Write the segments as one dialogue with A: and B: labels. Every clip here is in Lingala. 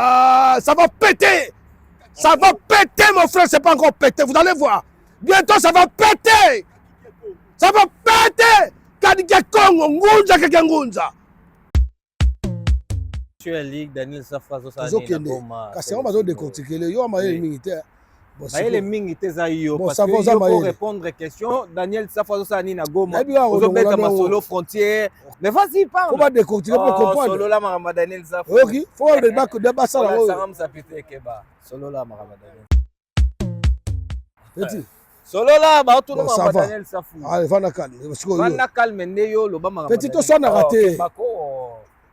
A: Ah, ça va péter. Ça va péter, mon frère, c'est pas encore pété. Vous allez voir. Bientôt, ça va péter. Ça va péter. Kadike Congo, Ngunza, Keke Ngunza.
B: Tu es Ligue, Daniel Safazo, ça
A: Parce que on va décortiquer les yo, mais militaire.
B: Les mingités zaïo parce que yo pour répondre aux questions Daniel Safazo ça ni na Goma. Vous bête ma solo frontière. Mais vas-y parle.
A: On va décortiquer pour comprendre.
B: Solo là ma Daniel Safazo.
A: OK, faut le débat ça là.
B: Saram ça pété keba. Solo là ma Daniel. Solo là ba tout ma Daniel Safazo.
A: Allez, va na calme.
B: Va calme ndeyo lo ba ma.
A: Petit to soit na raté.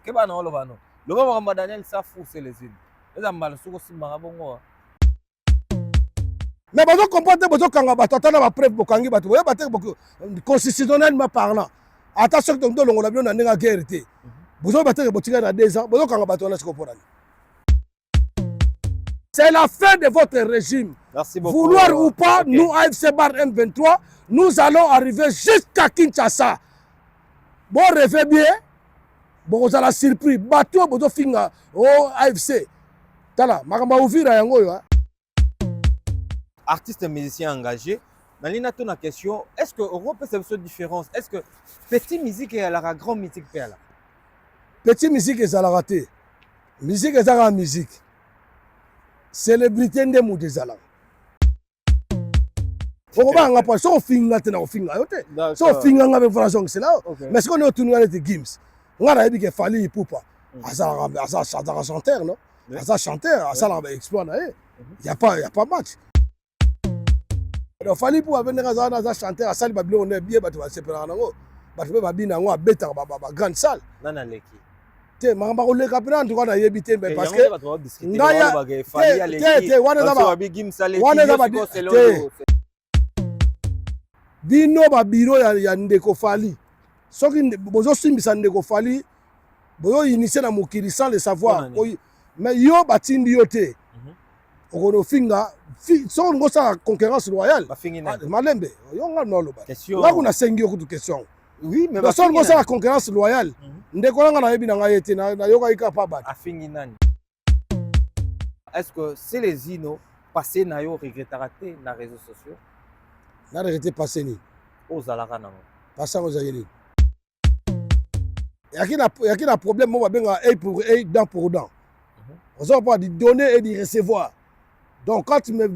B: Keba na lo ba no. Le moment Daniel Safou c'est les îles. Les ambales sous aussi marabongo.
A: Mais vous comprenez, vous avez battu, vous avez preuve, vous avez battu, vous avez battu constitutionnellement parlant. Attention que nous avons une guerre. Vous avez battu, vous avez 2 ans, vous avez battu, c'est la fin de votre régime.
B: Merci beaucoup.
A: Vouloir ou pas, nous, AFC Bar M23, nous allons arriver jusqu'à Kinshasa. Bon, rêvez bien. Bon, vous allez surpris. Battu, vous avez fini au AFC. Tala, makamba ouvira yango yo.
B: Artiste et musicien engagé. Dans la question, est-ce que Europe peut cette différence? Est-ce que petite musique est la grande musique est là?
A: Petite musique est la raté. Musique est la musique. Célébrité de mou des alans. Faut pas en apprendre. So finga tena o finga yote. So finga ngabe façon c'est là. Mais ce qu'on est autour de Gims. On a dit que fallait Ipupa. Asa chanteur non? Asa chanteur, asa la exploit là. Il y a pas match. Il fallait pour venir à chanter à salle Babylone on est bien battu à séparer nango. Battu ba bina ngo beta ba grande salle.
B: Nana leki.
A: Te mamba ko le kapena en tout cas na yebité parce que
B: ngaya te wana ba
A: bino ba biro ya ndeko fali. Soki bozo simbisa ndeko fali boyo initier na mokili sans le savoir. Mais yo batindi yo te. Okono finga so ngo sa concurrence royale. Malembe yo nga no loba. Là kuna sengi yo kutu question.
B: Oui, mais
A: so ngo sa concurrence royale. Ndeko nga na yebi na nga yete na yo ka ika pa bat.
B: Afingi nani? Est-ce que c'est les ino passé na yo regrettera te na réseaux sociaux?
A: Na regretter passé ni.
B: Ozalaka nango.
A: Passé ozayeli. Yaki na problème mo ba benga œil pour œil, dent pour dent. On ne pas de donner et de recevoir. Donc quand tu me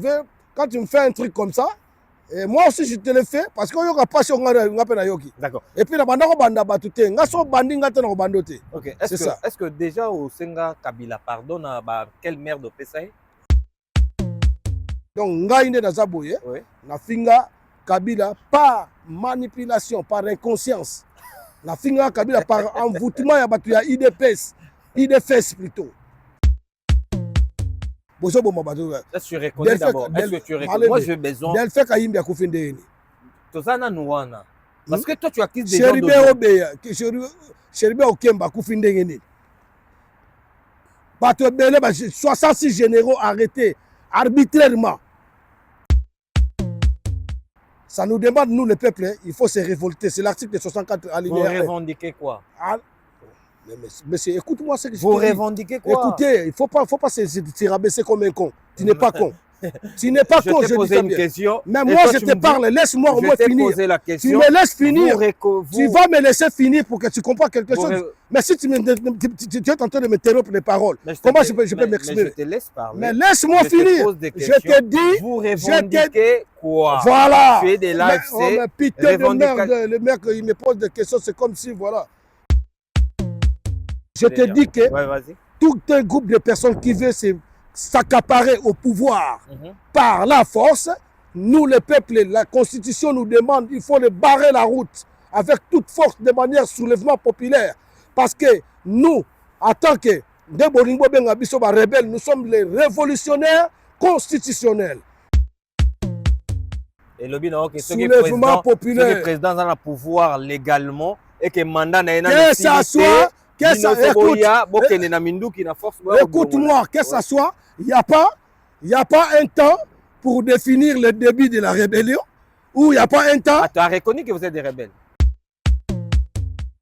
A: fais un truc comme ça, et moi aussi je te le fais parce que yo ka passion nga yoki.
B: D'accord.
A: Et puis na banda ko banda batute, nga so bandi nga te na ko bandote.
B: OK. Est-ce que déjà au Senga Kabila pardonne à quelle mère de Pesaï?
A: Donc nga inde na zaboye, na finga Kabila par manipulation, par inconscience. Na finga Kabila par envoûtement ya batu ya IDFS plutôt.
B: Est-ce que tu reconnais d'abord? Est-ce que tu reconnais? Moi, j'ai besoin.
A: Del fait Kaïmbi a koufindé.
B: Tozana Nouana. Parce que toi, tu acquises des gens de...
A: Chéribe Okemba koufindé. Bato Bele, 66 généraux arrêtés arbitrairement. Ça nous demande, nous, le peuple, il faut se révolter. C'est l'article 64 alinéa.
B: Vous revendiquez quoi?
A: Mais écoute-moi ce que je
B: dis. Vous revendiquez quoi?
A: Écoutez, il ne faut pas se rabaisser comme un con. Tu n'es pas con. Tu n'es pas con,
B: je te pose une question.
A: Mais moi, je te parle. Laisse-moi au moins finir. Tu me laisses finir. Tu vas me laisser finir pour que tu comprennes quelque chose. Mais si tu es en train de me interrompre les paroles, comment je peux m'exprimer?
B: Je te laisse parler.
A: Mais laisse-moi finir. Je te dis.
B: Vous revendiquez quoi?
A: Voilà.
B: Tu es des lives,
A: putain de merde. Le mec, il me pose des questions. C'est comme si, voilà. Je te dis que tout un groupe de personnes qui veut s'accaparer au pouvoir par la force, nous, le peuple, la Constitution nous demande, il faut les barrer la route avec toute force de manière soulèvement populaire. Parce que nous, en tant que rebelles, nous sommes les révolutionnaires constitutionnels.
B: Et le but,
A: soulèvement populaire.
B: Le président a le pouvoir légalement et que le mandat n'a
A: que ça soit. Écoute-moi, que ça soit, il n'y a pas un temps pour définir le début de la rébellion, ou il n'y a pas un temps.
B: Tu as reconnu que vous êtes des rebelles.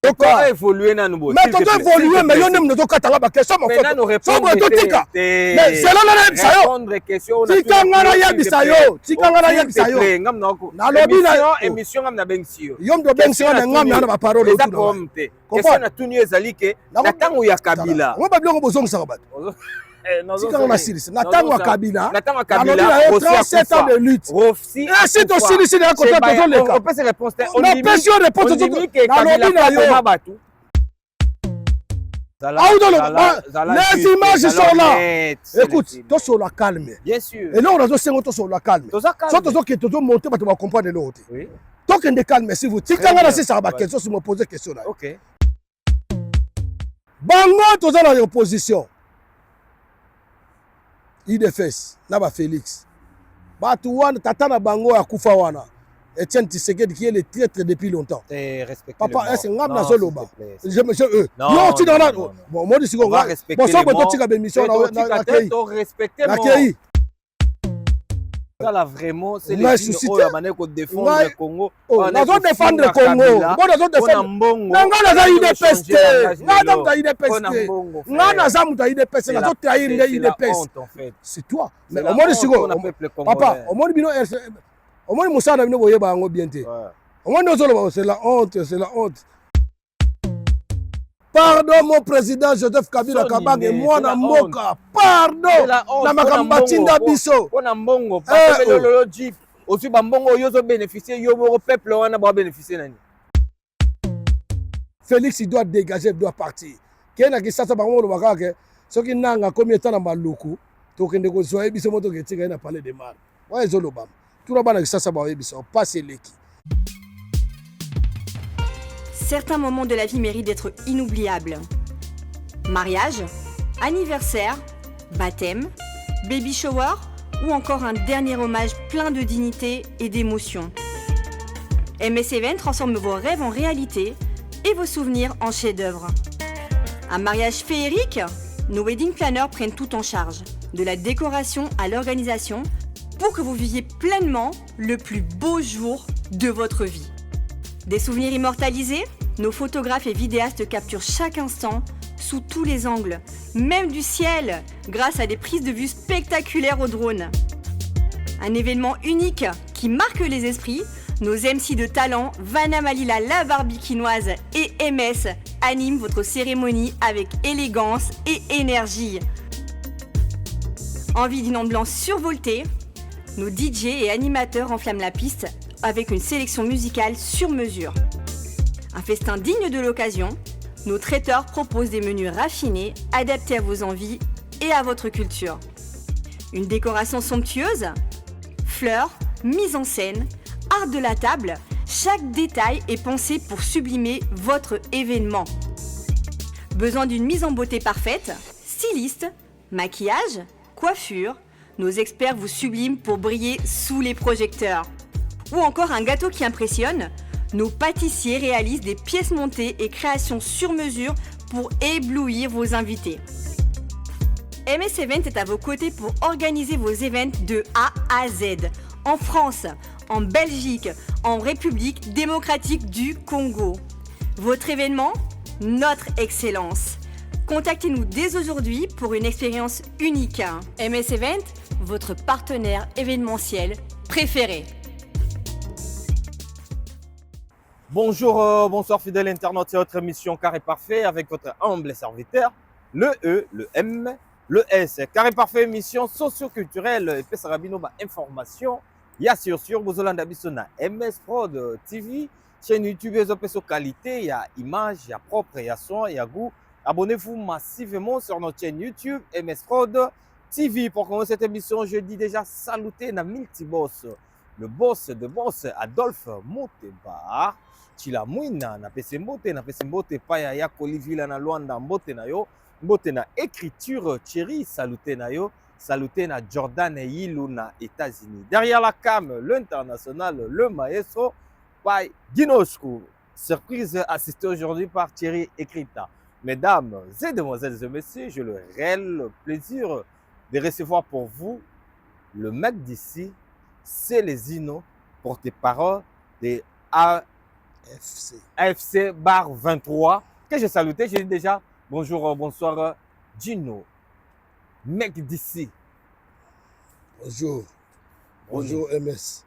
A: toka
B: évoluer na nouveau.
A: Mais tonton évoluer mais yo nem toka tanga ba question mo
B: fait.
A: Sobre totika. Mais c'est là na bisayo.
B: Répondre question na.
A: Tika ngana ya bisayo. Tika ngana ya bisayo.
B: Na lobi na émission ngam na bensio.
A: Yom do bensio na ngam na ba parole
B: tout. Question na tuni ezali ke na tango ya Kabila.
A: Ngo ba bilongo bozongisa bato. Tika ngana silisi. Na tango ya Kabila.
B: Na tango ya Kabila.
A: 37 ans de lutte. Si to silisi na côté tozo leka.
B: On peut se répondre.
A: On a question réponse tozo. Na lobi na yo. Les images sont là. Écoute, tous sur la calme.
B: Bien sûr.
A: Et là, on a tous sur la calme. Surtout qui est monté, tu vas comprendre l'autre.
B: Oui.
A: Donc, on est calme, si vous. Si quand on a ça va question, si me poser question là.
B: OK.
A: Bango, tous dans l'opposition. IDFS, Naba Félix. Batouane, Tatana Bango à Koufawana. Etienne Tshisekedi qui est le traître depuis longtemps. Papa, c'est ngam na zoloba. Je me eux. Non, tu dans là. Bon, moi je suis bon. Bon, ça peut tu ga émission na kei.
B: Respecter
A: na kei.
B: Ça là vraiment c'est les gens à mané ko défendre le Congo.
A: On doit défendre le Congo. On doit défendre. Ngana za IDPS. Ngana za IDPS. Ngana za muta IDPS na zo trahir les IDPS. C'est toi. Mais au moins je suis bon. Papa, au moins bino au moins Moussa n'a pas boyé bango bien té. Au moins c'est la honte, c'est la honte. Pardon mon président Joseph Kabila Kabange moi na moka. Pardon. Na makamba tinda biso.
B: On a mbongo parce que le logique aussi bambongo yo zo bénéficier yo mo peuple wana ba bénéficier nani.
A: Félix il doit dégager, il doit partir. Kena ki sasa bango lo bakake soki nanga combien de temps na maluku to kende ko zoe biso moto ke tika na parler de mal. Ouais zolobam.
C: Certains moments de la vie méritent d'être inoubliables. Mariage, anniversaire, baptême, baby shower ou encore un dernier hommage plein de dignité et d'émotion. MS Event transforme vos rêves en réalité et vos souvenirs en chef-d'œuvre. Un mariage féerique, nos wedding planners prennent tout en charge, de la décoration à l'organisation, pour que vous viviez pleinement le plus beau jour de votre vie. Des souvenirs immortalisés, nos photographes et vidéastes capturent chaque instant sous tous les angles, même du ciel, grâce à des prises de vue spectaculaires au drone. Un événement unique qui marque les esprits, nos MC de talent, Vanna Malila la barbikinoise et MS animent votre cérémonie avec élégance et énergie. Envie d'une ambiance survoltée, nos DJ et animateurs enflamment la piste avec une sélection musicale sur mesure. Un festin digne de l'occasion, nos traiteurs proposent des menus raffinés, adaptés à vos envies et à votre culture. Une décoration somptueuse, fleurs, mise en scène, art de la table, chaque détail est pensé pour sublimer votre événement. Besoin d'une mise en beauté parfaite, styliste, maquillage, coiffure, nos experts vous subliment pour briller sous les projecteurs. Ou encore un gâteau qui impressionne, nos pâtissiers réalisent des pièces montées et créations sur mesure pour éblouir vos invités. MS Event est à vos côtés pour organiser vos événements de A à Z, en France, en Belgique, en République démocratique du Congo. Votre événement, notre excellence. Contactez-nous dès aujourd'hui pour une expérience unique. MS Event, votre partenaire événementiel préféré.
B: Bonjour, bonsoir fidèles internautes, c'est votre émission Carré Parfait avec votre humble serviteur, le E, le M, le S. Carré Parfait, émission socio-culturelle, et puis ça rabino ba information. Ya sur vous allez na MS Prod TV, chaîne YouTube, il y a qualité, il y a image, il y a propre, il y a son, il y a goût. Abonnez-vous massivement sur notre chaîne YouTube MS Prod TV. Pour commencer cette émission, je dis déjà saluter na multiboss, le boss de boss Adolphe Moteba. Chila Mouina na pese mbote pa ya Kolivila na Luanda mbote na yo, mbote na écriture Thierry saluté na yo, saluté na Jordan Yilou na États-Unis. Derrière la cam, l'international, le maestro by Ginosku. Surprise assistée aujourd'hui par Thierry Ekrita. Mesdames et demoiselles et messieurs, j'ai le réel plaisir de recevoir pour vous le mec d'ici, c'est les Zino, porte-parole des AFC Bar 23. Que j'ai saluté, j'ai dit déjà bonjour, bonsoir, Gino, mec d'ici.
A: Bonjour. Bonjour MS.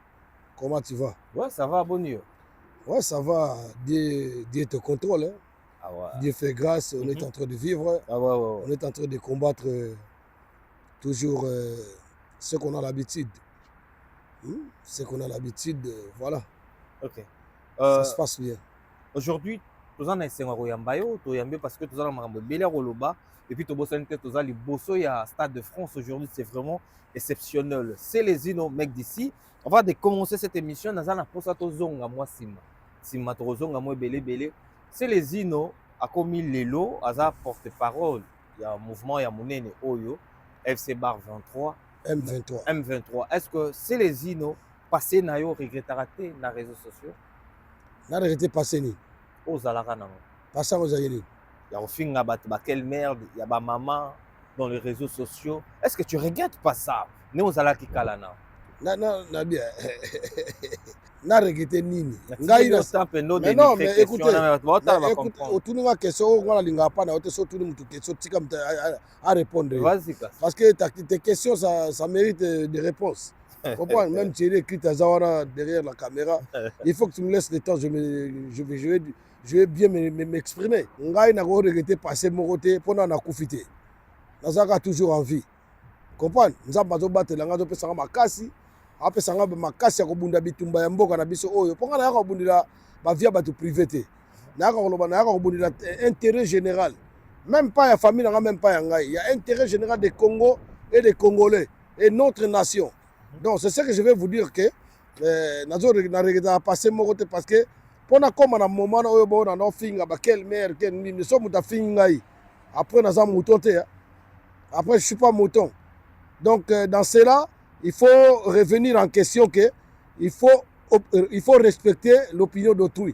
A: Comment tu vas?
B: Ouais, ça va, bon Dieu.
A: Ouais, ça va. Dieu te contrôle. Hein.
B: Ah ouais.
A: Dieu fait grâce, on est en train de vivre.
B: Ah ouais.
A: On est en train de combattre toujours ce qu'on a l'habitude. Ce qu'on a l'habitude, voilà.
B: Ok.
A: Ça se passe bien.
B: Aujourd'hui, tu as un parce que tu as un et puis tu as les bosso, il y a Stade de France aujourd'hui, c'est vraiment exceptionnel. C'est les Zino, mec d'ici. On va commencer cette émission dans un posato zonga moi sima tozonga moi belé. C'est les Zino a commis lelo, aza porte-parole. Il y a un mouvement, il y a monene oyo, FC Bar 23. M23. Est-ce que c'est les Zino passé na yo regrettarate na réseaux sociaux?
A: Na regretté passé ni.
B: Ozalaka na.
A: Passé ozayeli.
B: Il y a au fin quelle merde, il y a ma maman dans les réseaux sociaux. Est-ce que tu regrettes pas ça? Ne ozalaki kala na.
A: Na bien. Na regretté nini.
B: Ngai na
A: non, mais écoutez, autour de la question, on a linga pas na autour de la question, tu comme à répondre.
B: Vas-y.
A: Parce que tes questions, ça mérite des réponses. Comprends? Même tu es écrit à Zawara derrière la caméra, il faut que tu me laisses le temps, je vais bien m'exprimer. Ngai na regretté passer mon côté pendant na koufité. Nazaka toujours en vie. Comprends? Nous avons pas battre la ngazo pesa makasi. Après ça ngaba makasi ya kobunda bitumba ya mboka na biso oyo ponga na yaka kobundila ba via bato privé te na yaka koloba na yaka kobundila intérêt général, même pas ya famille na même pas ya ngai, il y a intérêt général des Congo et des Congolais et notre nation. Donc c'est ce que je vais vous dire que nazo na regeta passer mon côté parce que pona comme na moment oyo bo na no finga ba quelle mère quelle ni so muta finga ngai après naza mouton te après je suis pas mouton. Donc dans cela il faut revenir en question que il faut respecter l'opinion d'autrui.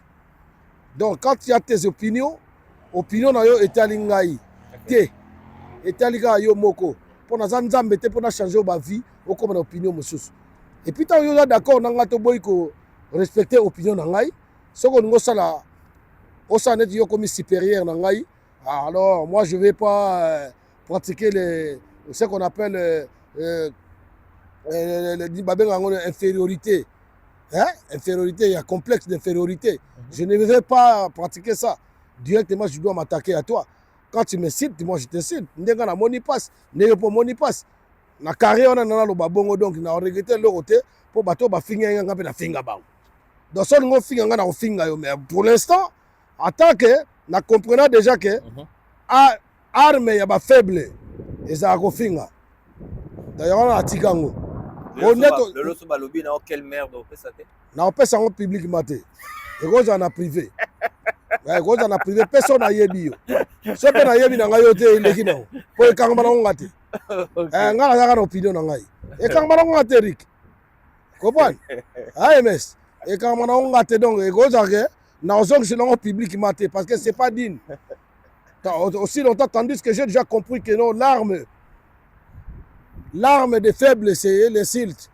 A: Donc quand il y a tes opinions na yo etali ngai te etali ga yo moko pour na nzambe te pour na changer ba vie au comme na opinion mosusu. Et puis tant yo d'accord na ngato boy ko respecter opinion na ngai soko ngo sala o sa net yo comme supérieur na ngai, alors moi je vais pas pratiquer ce qu'on appelle infériorité. Hein? Infériorité, il y a complexe d'infériorité. Je ne vais pas pratiquer ça. Directement, je dois m'attaquer à toi. Quand tu me cites, moi je te cite. Ndenga na moni passe, n'est pas moni passe. Na carrière on a na lo babongo donc na regretter le côté pour bateau ba finga nga pe na finga ba. Donc ça ngo finga nga na finga yo, mais pour l'instant en tant que na comprenant déjà que arme ya ba faible eza ko finga. D'ailleurs on a tikango.
B: Le loso balobi na quelle merde on fait ça te?
A: Na on peut ça en public maté. Et rose en a privé. Ouais, rose en a privé personne na yebi yo. So pe na yebi na ngai yo te ileki na. Po e kanga bana ngati. Ngala za kana opinion na ngai. E kanga bana ngati Rick. Comprends? AMS. E kanga bana ngati donc e rose que na ozong je en public maté parce que c'est pas digne. Aussi longtemps tandis que j'ai déjà compris que non l'arme des faibles, c'est l'insulte.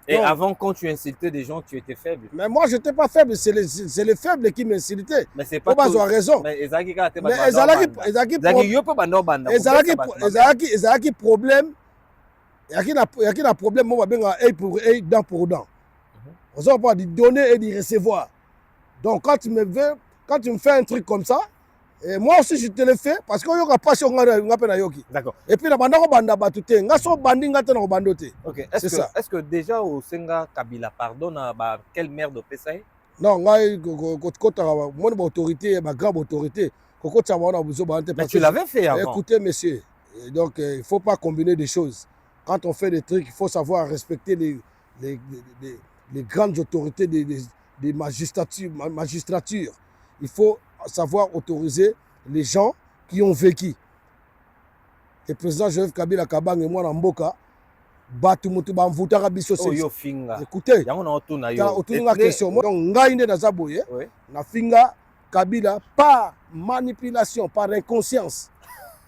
B: Et donc, avant, quand tu insultais des gens, tu étais faible.
A: Mais moi, je n'étais pas faible, c'est les faibles qui m'insultaient.
B: Mais c'est pas
A: tout. Raison.
B: Mais
A: Ezaki problème. Il y a un problème, moi, je vais œil pour œil, dent pour dent. On ne pas de donner et de recevoir. Donc, quand tu me fais un truc comme ça, et moi aussi je te le fais parce que yo ka passion nga yoki.
B: D'accord.
A: Et puis na banda ko banda batute nga so bandi nga te na ko bandote.
B: OK. Est-ce que déjà au Senga Kabila pardonne ba quelle merde au PSA?
A: Non, nga ko ta mon autorité ba grande autorité ko ta ba na buzo ba
B: Mais tu l'avais fait avant.
A: Écoutez monsieur, donc il faut pas combiner des choses. Quand on fait des trucs, il faut savoir respecter les grandes autorités des magistratures. Il faut savoir autoriser les gens qui ont vécu. Le président Joseph Kabila Kabang et moi, Mboka, batu mutu ba mvutaka biso
B: c'est. Yo finga.
A: Écoutez,
B: yango na otuna yo.
A: Otuna question. Donc ngai nde nazaboye. Na finga Kabila par manipulation, par inconscience.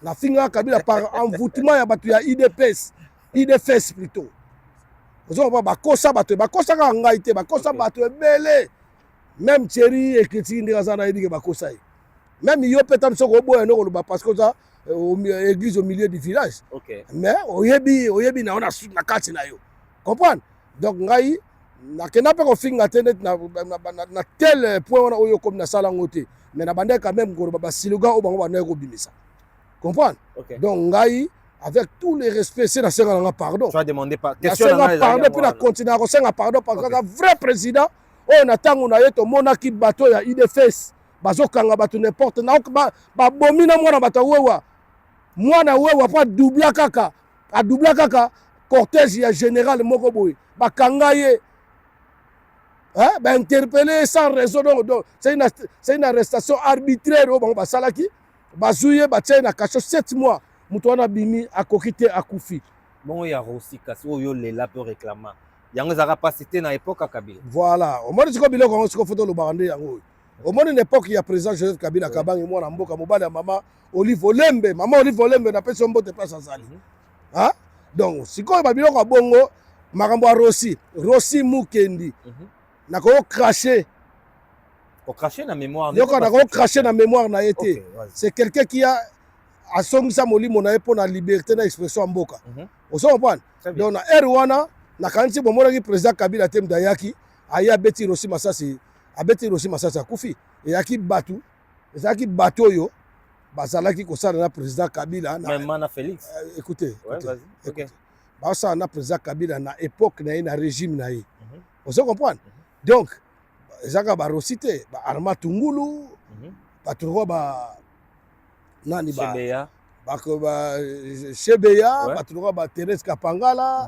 A: Na finga Kabila par envoûtement ya batu ya IDFS plutôt. Ozo ba kosa batu, ba kosa ka ngai te, ba kosa batu ebele. même Thierry et Critique Ndazana dit que Bakosai. Même yo peut-être so boy no ko parce que ça église au milieu du village.
B: OK.
A: Mais oyebi na ona na kati na yo. Comprendre? Donc ngai na kenape ko finga tenet na tel point on oyo comme na sala ngote. Mais na bande quand même ko ba siluga o bango ba na ko bimisa. Comprendre?
B: OK.
A: Donc ngai avec tous les respects c'est la senga pardon.
B: Tu as demandé pas
A: question na pardon puis la continuer à senga pardon parce que le vrai président on attend na yeto monaki bateau ya IDFS. Bazokanga bato n'importe na ba bomina mwana bato wewa mwana wewa pa doubla kaka a doubla kaka cortège ya général moko boy bakanga ye hein ba interpeller sans raison donc c'est une arrestation arbitraire au bango basalaki bazuye ba tient na cacho 7 mois muto wana bimi akokite akufi
B: bon ya Rossi kasi oyo lela peut réclamer yango zaka pas cité na époque à Kabila
A: voilà au moins siko biloko ngo siko photo lo bande yango au moins une époque il y a président Joseph Kabila Kabangi moi na mboka mobali ya maman Olive Olembe na pesa mbote place azali hein donc siko ba biloko bongo makambo Rossi Mukendi na ko cracher
B: na mémoire
A: yoko na ko cracher na mémoire na été c'est quelqu'un qui a asongisa molimo na epo na liberté na expression mboka oso comprendre donc na wana na kanti bomona ki président Kabila temda yaki aya beti Rossi Masasi abeti Rossi Masasi akufi eyaki batu ezaki bato yo bazalaki kosala na président Kabila
B: na même na Félix
A: écoutez
B: vas-y OK
A: basa na président Kabila na époque na régime na ye vous comprenez donc ezaka ba Rossi te ba Arma Tungulu bato ba nani ba Shebeya bato ba Thérèse Kapangala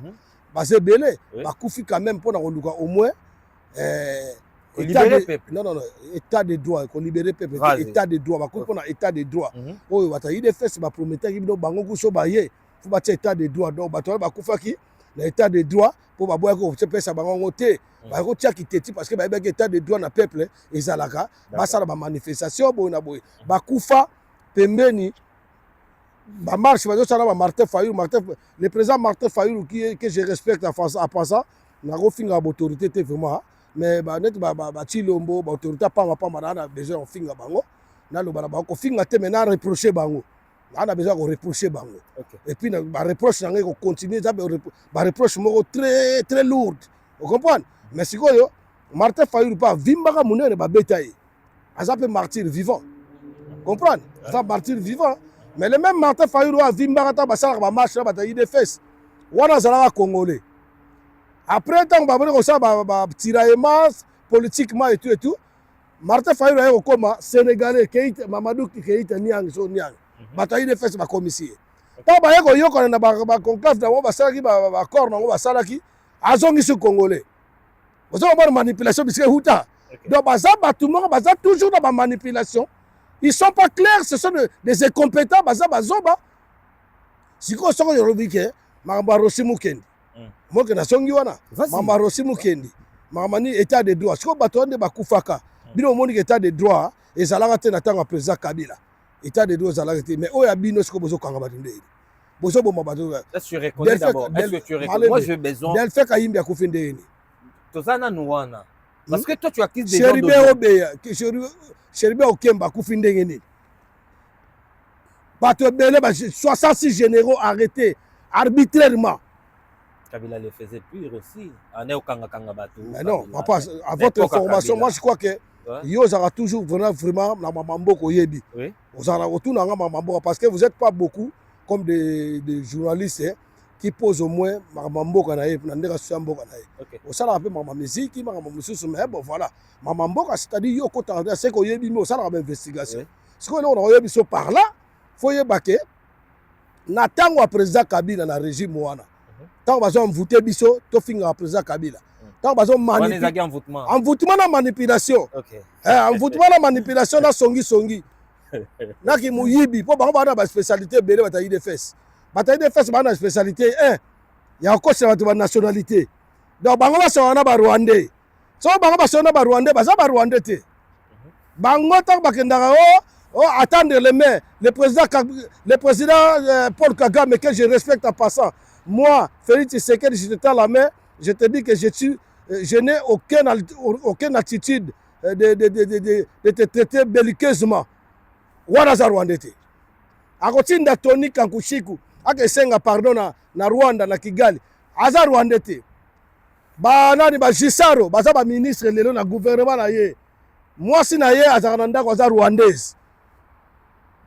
A: bazebele bakufi quand même pour na koluka au moins
B: libérer peuple.
A: Non, état de droit, qu'on libérer peuple, état de droit, va comprendre état de droit. Oh, bata il fait ba promettre ki bango ko so ba ye, faut ba état de droit donc bata ba kufa ki na état de droit pour ba boya ko pesa bango te. Ba ko tia ki teti parce que ba be état de droit na peuple ezalaka, ba sala ba manifestation bo na boy. Ba kufa pembeni ba marche ba sala ba Martin Fayulu, le président Martin Fayulu que je respecte à passant, na ko finga autorité te vraiment. Mais net chilombo autorité pas na besoin de finga bango na lo bana ko finga te mais na reprocher bango na besoin de reprocher bango et puis ba reproche na ko continuer ça ba reproche moko très très lourde vous comprenez mais sikoyo Martin Fayulu pas vimbaka munene ba betaye azape martyr vivant comprendre ça martyr vivant mais le même Martin Fayulu a vimbaka ta basala ba marche ba tayi des fesses wana zalaka congolais. Après, tant que ça va tiraillement politiquement et tout, Martin Fayulu est au coma sénégalais, Mamadou Keïta Niang, Niang, bataille de fesses, ma commissaire. Tant que yo qu'on a conclave dans le salaki, accord dans le salaki, azongi sur congolais. Vous avez une manipulation, parce que Houta. Donc, tout le monde toujours dans la manipulation. Ils ne sont pas clairs, ce sont des incompétents, bazoba. Si vous avez remarqué, Rossi Mukendi. Moi que na songi wana mama Rossi Mukendi mama ni état de droit siko bato nde bakufaka bino moni état de droit ezalaka te na tanga président Kabila état de droit ezalaka te mais oya bino siko bozo kanga bato ndeli bozo boma bato
B: est-ce que tu reconnais d'abord est-ce que tu reconnais moi j'ai besoin
A: del fait kayimbi akufi ndeni
B: tozana nuwana parce que toi tu accuses des gens de
A: Cheribe Okemba akufi ndenge nini bato belé 66 généraux arrêtés arbitrairement.
B: Kabila le faisait pire aussi. On est au Kanga Batou.
A: Mais non, papa, à votre information, moi je crois que yo aura toujours vraiment la mamambo yebi.
B: Oui.
A: Vous aurez retour dans la mamambo parce que vous n'êtes pas beaucoup comme des journalistes qui posent au moins mamambo kanaï, nandera suambo kanaï. Au ça rappelle maman musique, maman musique, mais bon voilà. Mamambo c'est-à-dire yo kota c'est ko yebi mais au ça rappelle investigation. Ce qu'on a yebi so par là, faut yebaké. Na tango président Kabila na régime wana. Tant que vous voté biso, to finga président Kabila. Tant que vous manipulez. Envoûtement na manipulation.
B: OK.
A: Envoûtement na manipulation na songi. Na ki muyibi po bango bana ba spécialité belé bataille de fesses. Bataille de fesses bana spécialité ya encore c'est la nationalité. Donc bango ba sona ba Rwandais. So bango ba sona ba Rwandais, ba za ba Rwandais te. Bango tant ba kendaka attendre les mains, le président Paul Kagame que je respecte en passant. Moi, Félix Tshisekedi, je te tends la main, je te dis que je n'ai aucune attitude de te traiter belliqueusement. Wana za Rwanda te. Akotinda Tony Kankushiku akesenga pardon na Rwanda na Kigali. Aza Rwanda te. Ba nani ba Gisaro baza ba ministre lelo na gouvernement na ye. Mwasi na ye azaka ndako aza Rwandaise.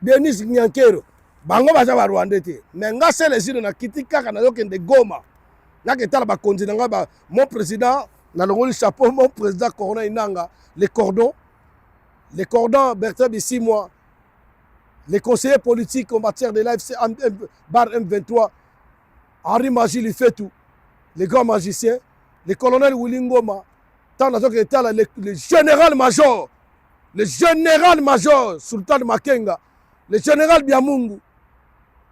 A: Denis Nyankero bango baza ba Rwanda te. Mais nga sele zino na kitika na yokende Goma. Naketala ba konzi nga ba mon président na longoli chapeau mon président Corona Inanga les cordons Bertrand Bissimois les conseillers politiques en matière de l'AFC bar M23 Henri Magie il fait tout les grands magiciens le colonel Willingoma tant le général major Sultan Makenga le général Biamungu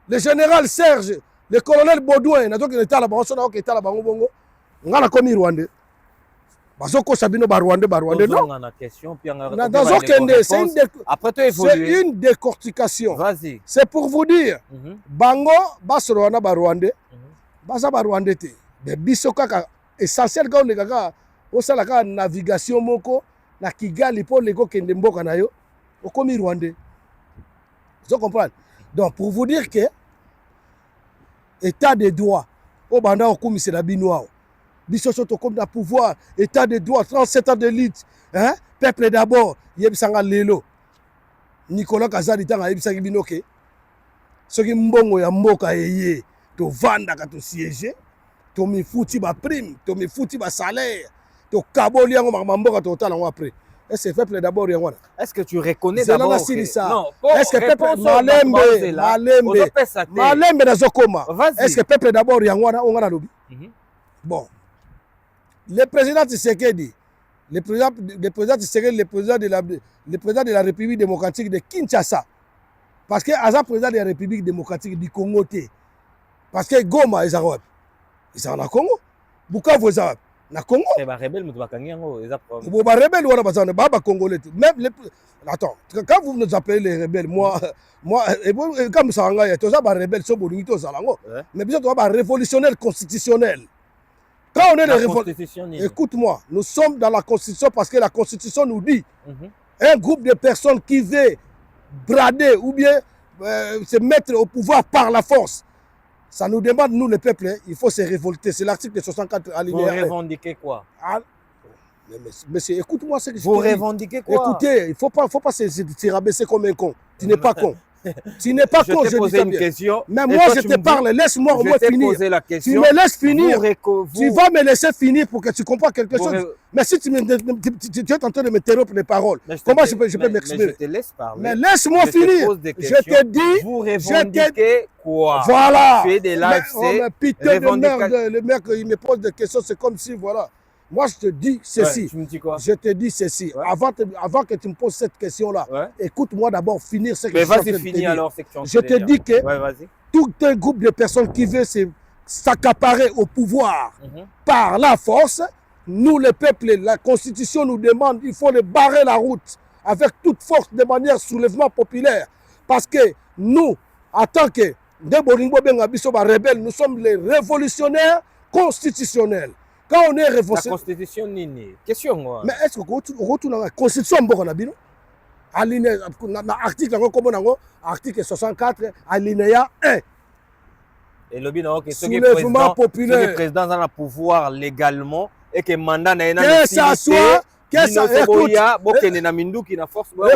A: le général Serge le colonel Baudouin nazoki l'état là-bas on a l'état là-bas bongo ngala komi Rwanda bazoko sabino ba Rwanda non
B: na question puis
A: c'est une décortication.
B: Vas-y.
A: C'est pour vous dire bango basoro na ba Rwanda baza ba Rwanda te de biso kaka essentiel ka on kaka o sala ka navigation moko na Kigali pour leko kende mboka na yo okomi Rwanda. Vous comprenez? Donc pour vous dire que état de droit au banda okomisi na binoa biso soto comme na pouvoir état de droit 37 ans de lutte hein peuple d'abord yebisanga lelo Nicolas Kazadi tanga yebisaki binoke soki mbongo ya mboka eye to vanda ka to siéger to mifuti ba prime to mifuti ba salaire to kaboli yango mboka to tala ngo après. Est-ce que peuple d'abord yango?
B: Est-ce que tu reconnais d'abord
A: que non est-ce que peuple malembe nazokoma est-ce que peuple d'abord yango on a lobi bon le président Tshisekedi le président de la République démocratique de Kinshasa parce que Aza président de la République démocratique du Congo parce que Goma ils sont en Congo Bukavu ils na Congo
B: et ba rebelle mutu bakangi yango eza problème
A: ba rebelle wana bazana ba congolais même attends quand vous nous appelez les rebelles moi comme ça nga to za ba rebelle so bolingi to za lango mais biso to ba révolutionnaire constitutionnel. Quand on est les écoute-moi, nous sommes dans la Constitution parce que la Constitution nous dit un groupe de personnes qui veut brader ou bien se mettre au pouvoir par la force. Ça nous demande, nous, le peuple, il faut se révolter. C'est l'article 64 alinéa.
B: Vous revendiquez quoi?
A: Monsieur, écoute-moi ce que je
B: Vous revendiquez quoi?
A: Écoutez, il ne faut pas se rabaisser comme un con. Tu n'es pas con. Tu n'es pas con,
B: je t'ai posé une question.
A: Mais moi, je te parle. Laisse-moi au moins finir. Tu me laisses finir. Tu vas me laisser finir pour que tu comprennes quelque chose. Mais si tu es en train de me interrompre les paroles, comment je peux m'exprimer?
B: Je te laisse parler.
A: Mais laisse-moi finir. Je te dis.
B: Vous revendiquez quoi?
A: Voilà.
B: Tu es de l'AFC.
A: Putain de merde. Le mec, il me pose des questions. C'est comme si, voilà. Moi, je te dis ceci.
B: Tu me dis quoi?
A: Je te dis ceci. Avant que tu me poses cette question-là, écoute-moi d'abord finir ce que
B: je suis en train de te dire. Alors,
A: je te dis que tout un groupe de personnes qui veut s'accaparer au pouvoir par la force, nous, le peuple, la Constitution nous demande, il faut barrer la route avec toute force de manière soulèvement populaire. Parce que nous, en tant que rebelles, nous sommes les révolutionnaires constitutionnels. Quand on est révolutionnaire.
B: La Constitution, nini? Question, moi.
A: Mais est-ce qu'on retourne dans la Constitution? Article 64, alinéa 1.
B: Et le bilan, que
A: le
B: président a le pouvoir légalement et que le mandat n'a
A: que ça soit,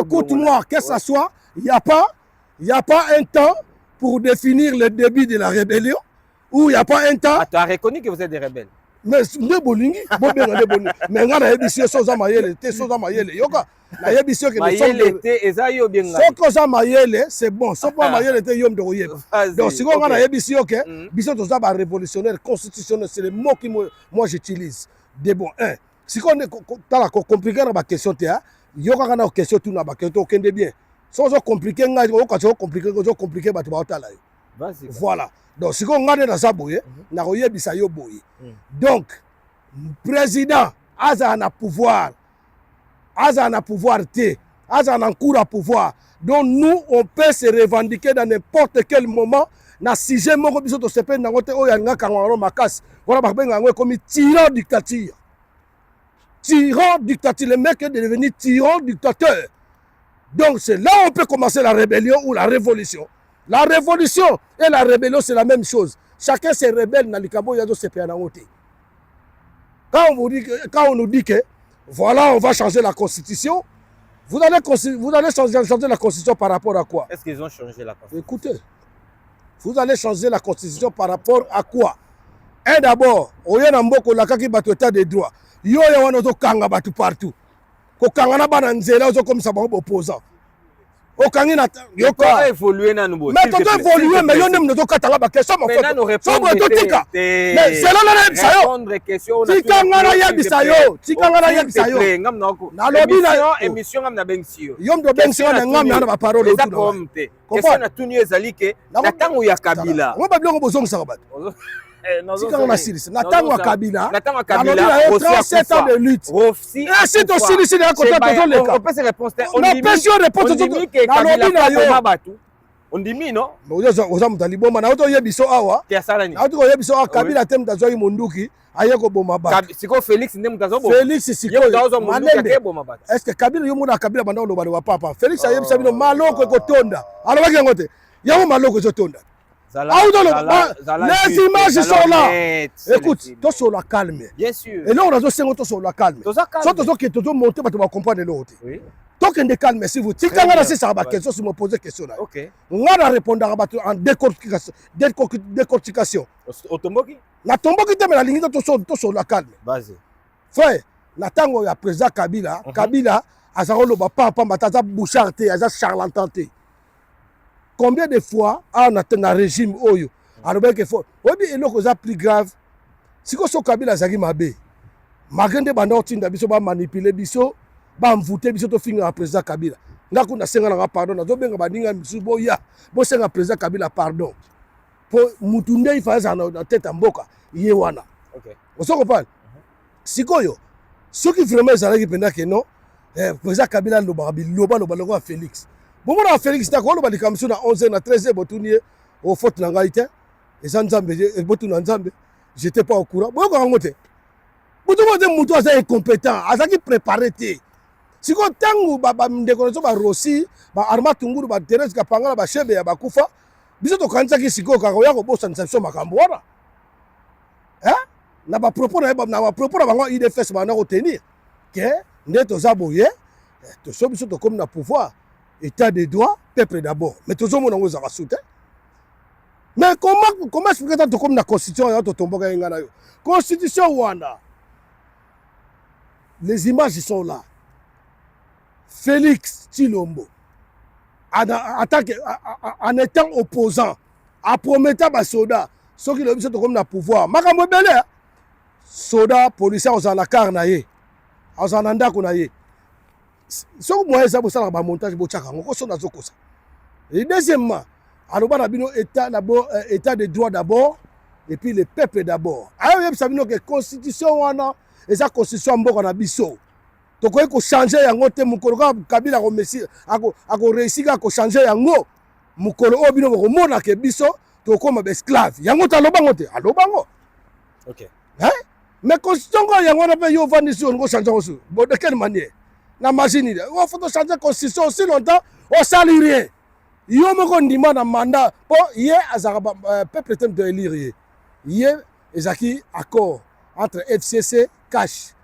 A: écoute-moi, que ça soit, il n'y a pas un temps pour définir le début de la rébellion, ou il n'y a pas un temps.
B: Tu as reconnu que vous êtes des rebelles?
A: Mais ne bolingi mais ngana yebisi soza mayele te soza mayele yoka na yebisi que nous sommes
B: te ezayo bien
A: soza mayele c'est bon soza mayele te yom de yeba donc si ngana yebisi OK biso toza ba révolutionnaire constitutionnel c'est le mot que moi j'utilise de bon un si on est tala compliqué na ba question te yoka kana question tout na ba question kende bien sozo compliqué nga ko compliqué ba to ba tala yo voilà. Donc, si on a dans boye, na koyebisa yo boye. Donc, président, Aza pouvoir te, Aza na cours à pouvoir. Donc, nous, on peut se revendiquer dans n'importe quel moment. Na sujet moko biso to sepe na ngote oya nga kangwa makas. Voilà ba benga ngwe comme tyran dictature. tyran dictateur. Le mec est devenu tyran dictateur. Donc c'est là où on peut commencer la rébellion ou la révolution. La révolution et la rébellion, c'est la même chose. Chacun se rebelle dans le Cabo, il y a d'autres pays. Quand on nous dit que voilà, on va changer la constitution, vous allez changer la constitution par rapport à quoi?
B: Est-ce qu'ils ont changé la constitution?
A: Écoutez, vous allez changer la constitution par rapport à quoi? Un d'abord, il y a un état de droit. Il y a un kanga batu partout. Ko kanga na bana nzela comme ça opposant. Au Kangi na
B: yo quoi évoluer na nouveau.
A: Mais tu dois évoluer mais yo nem noto katanga ba question mon frère. Mais c'est là la ça yo.
B: Répondre question
A: na. Tikanga na ya bisayo, tikanga na ya bisayo.
B: Ngam na ko.
A: Na lobi na
B: émission ngam na bensio.
A: Yo ndo bensio na ngam na ba parole
B: tout. Question na tuni ezali ke na tango ya Kabila.
A: Ngo ba biloko bozong sa ba. Tikanga na silisi. Na tango ya Kabila.
B: Na tango ya Kabila.
A: 37 ans de lutte.
B: Rofsi.
A: Si to silisi na côté to le cas.
B: On peut se répondre.
A: On peut se répondre.
B: On dit mi non?
A: Oza mutali boma na oto yebiso awa.
B: Tia salani.
A: Na oto yebiso awa Kabila tem tazoi munduki ayeko boma ba.
B: Siko Félix ndem tazo bo.
A: Félix siko
B: malembe boma ba.
A: Est-ce que Kabila yo muna Kabila banda lo ba papa. Félix ayebisa bino maloko ko tonda. Alors ba ngote. Yo maloko zo tonda. Les images sont là. Écoute, toi sur la calme.
B: Bien sûr.
A: Et là on a dos sur la calme. Surtout que tu monter tu vas comprendre l'autre. Oui. Tant qu'on est calme, si vous dites que ça va question, si vous me posez question là. OK. On va répondre en décortication.
B: Otomboki?
A: Na tomboki te mais la ligne to sur la calme.
B: Vas-y.
A: Frère, na tango ya président Kabila, Kabila azarolo ba papa mataza boucharté, aza charlatanté. Combien de fois on a un régime oyo alors que faut obi eloko za plus grave siko so Kabila zaki mabe magende banda otinda biso ba manipuler biso ba mvoter biso to finga président Kabila ngako na senga na pardon na zo benga baninga biso boya bo senga président Kabila pardon pour mutunde ifaza na tête mboka ye wana. OK. On se comprend. Sikoyo ceux qui vraiment zalaki penda que non président Kabila loba loba Félix. Bon, on a Félix Takolo, on a dit comme ça, 11 na 13 botounier au faute na ngaïté. Et ça nzambe, botouna nzambe. J'étais pas au courant. Bon, quand on monte. Botouna de moutou est incompétent, azaki préparé té. Si ko tangu ba mdekonozo ba Rossi, ba Arma Tunguru ba Thérèse Kapanga ba Chebe ya ba Kufa, biso to kanisa ki siko ka ya ko bossa nsamso makambo wana. Hein? Na ba propos na ba propos na bango IDFS ba na ko tenir. Que ndeto za boye, to so biso to comme na pouvoir. État de droit, peuple d'abord. Mais tout le monde a soutenu. Mais comment expliquer ça comme la constitution et constitution Wanda. Les images sont là. Félix Tshilombo, en étant opposant, en promettant les soldats, ceux qui ont comme le pouvoir. Makambo belé. Soldats, policiers, ils ont la carne. Ils ont la carne. Ce moyen ça ça ba montage bo tchaka ngoko so nazo kosa. Et deuxièmement, aloba na bino état d'abord état de droit d'abord et puis le peuple d'abord. Ayo yeb sabino que constitution wana eza constitution mboka na biso. To ko changer yango te mukolo Kabila ko messi ako réussir ko changer yango mukolo o bino ko mona ke biso to koma ba esclave. Yango ta loba ngote aloba ngo. OK. Hein? Mais constitution yango na pe yo vandi sur ngo changer osu. Bon de quelle manière? Na machine il faut changer la constitution aussi longtemps on sali rien yo moko ndima na mandat po ye azaka peuple tem de élire ye ezaki accord entre FCC cash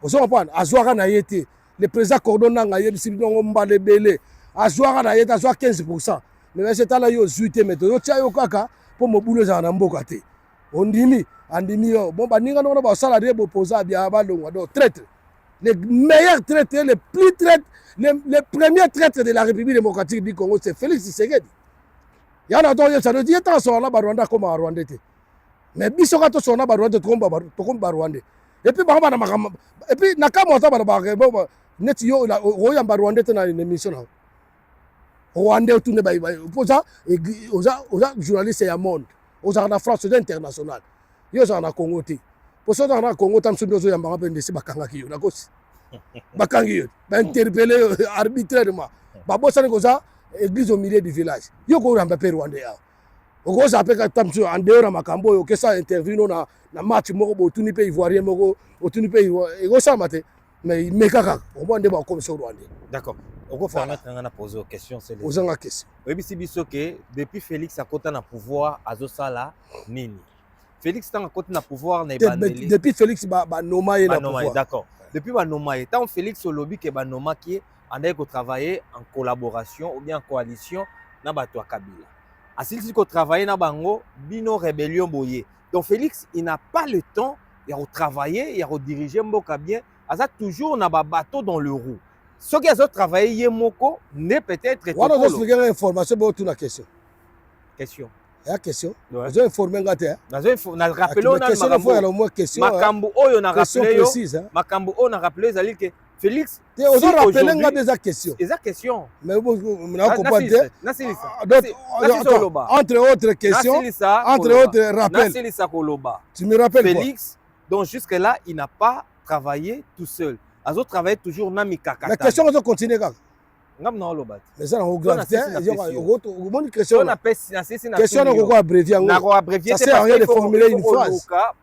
A: vous comprenez azwaka na yete le président Cordona nga ye bisibino mbale belé azwaka na yete azwa 15% mais c'est là yo zuité mais yo tia yo kaka po mobulo za na mboka te ondimi andimi yo bon baninga no ba salarié bo posa bia ba longwa do traite. Les meilleurs traités, les plus traités, les premiers traités de la République démocratique du Congo, c'est Félix Tshisekedi. Il y en a d'autres, ça veut dire que ça va Rwanda comme à Rwanda. Mais Bissoka, ça va Rwanda comme à Rwanda. Et puis, Nakamo, ça va net yo la Royamba Rwanda dans une émission. Rwanda, tout n'est pas. Pour ça, aux journalistes et à monde, aux en France internationale. Ils sont en Congo. Pour ça, dans le Congo, tant que nous avons appris de Bakangaki, Bakangi, interpellé arbitrairement. Babosa Negoza, église au milieu du village. Yoko Rambapé Rwandais. Au gros, ça peut être en dehors de Makambo, que ça intervient dans match, au Tunipe Ivoirien, au Tunipe Ivoirien, et au Samate, mais mekaka au moins de ba commission rwandais.
B: D'accord. On va faire poser une question. C'est
A: une question.
B: Depuis Félix a côté na pouvoir azosala nini. Félix tant côté na pouvoir na bandeli.
A: Depuis Félix ba noma na pouvoir.
B: D'accord. Depuis ba noma tant Félix au lobby que ba noma qui andai ko travailler en collaboration ou bien en coalition na bato Kabila. Asil si ko travailler na bango bino rébellion boye. Donc Félix il n'a pas le temps de travailler, de diriger mboka bien, asa toujours na ba bateau dans le roue. Ceux qui ont travaillé Yemoko n'est peut-être.
A: On a expliqué l'information pour la question.
B: Question.
A: Il y a question. Vous avez informé Ngate.
B: On a rappelé on a
A: question.
B: Makambu Oyo na rappelé
A: précise.
B: Makambu on a rappelé c'est-à-dire que Félix.
A: On a rappelé Ngate question.
B: C'est la question.
A: Mais vous n'avez pas compris. Entre autres questions, entre autres rappels. Tu me rappelles
B: Félix, donc jusque là, il n'a pas travaillé tout seul. Les autres travaillent toujours dans Mikakata.
A: La question va continuer.
B: Mais
A: ça, on a une question.
B: On appelle
A: question abréviée. Ça sert à rien de formuler une phrase. Ah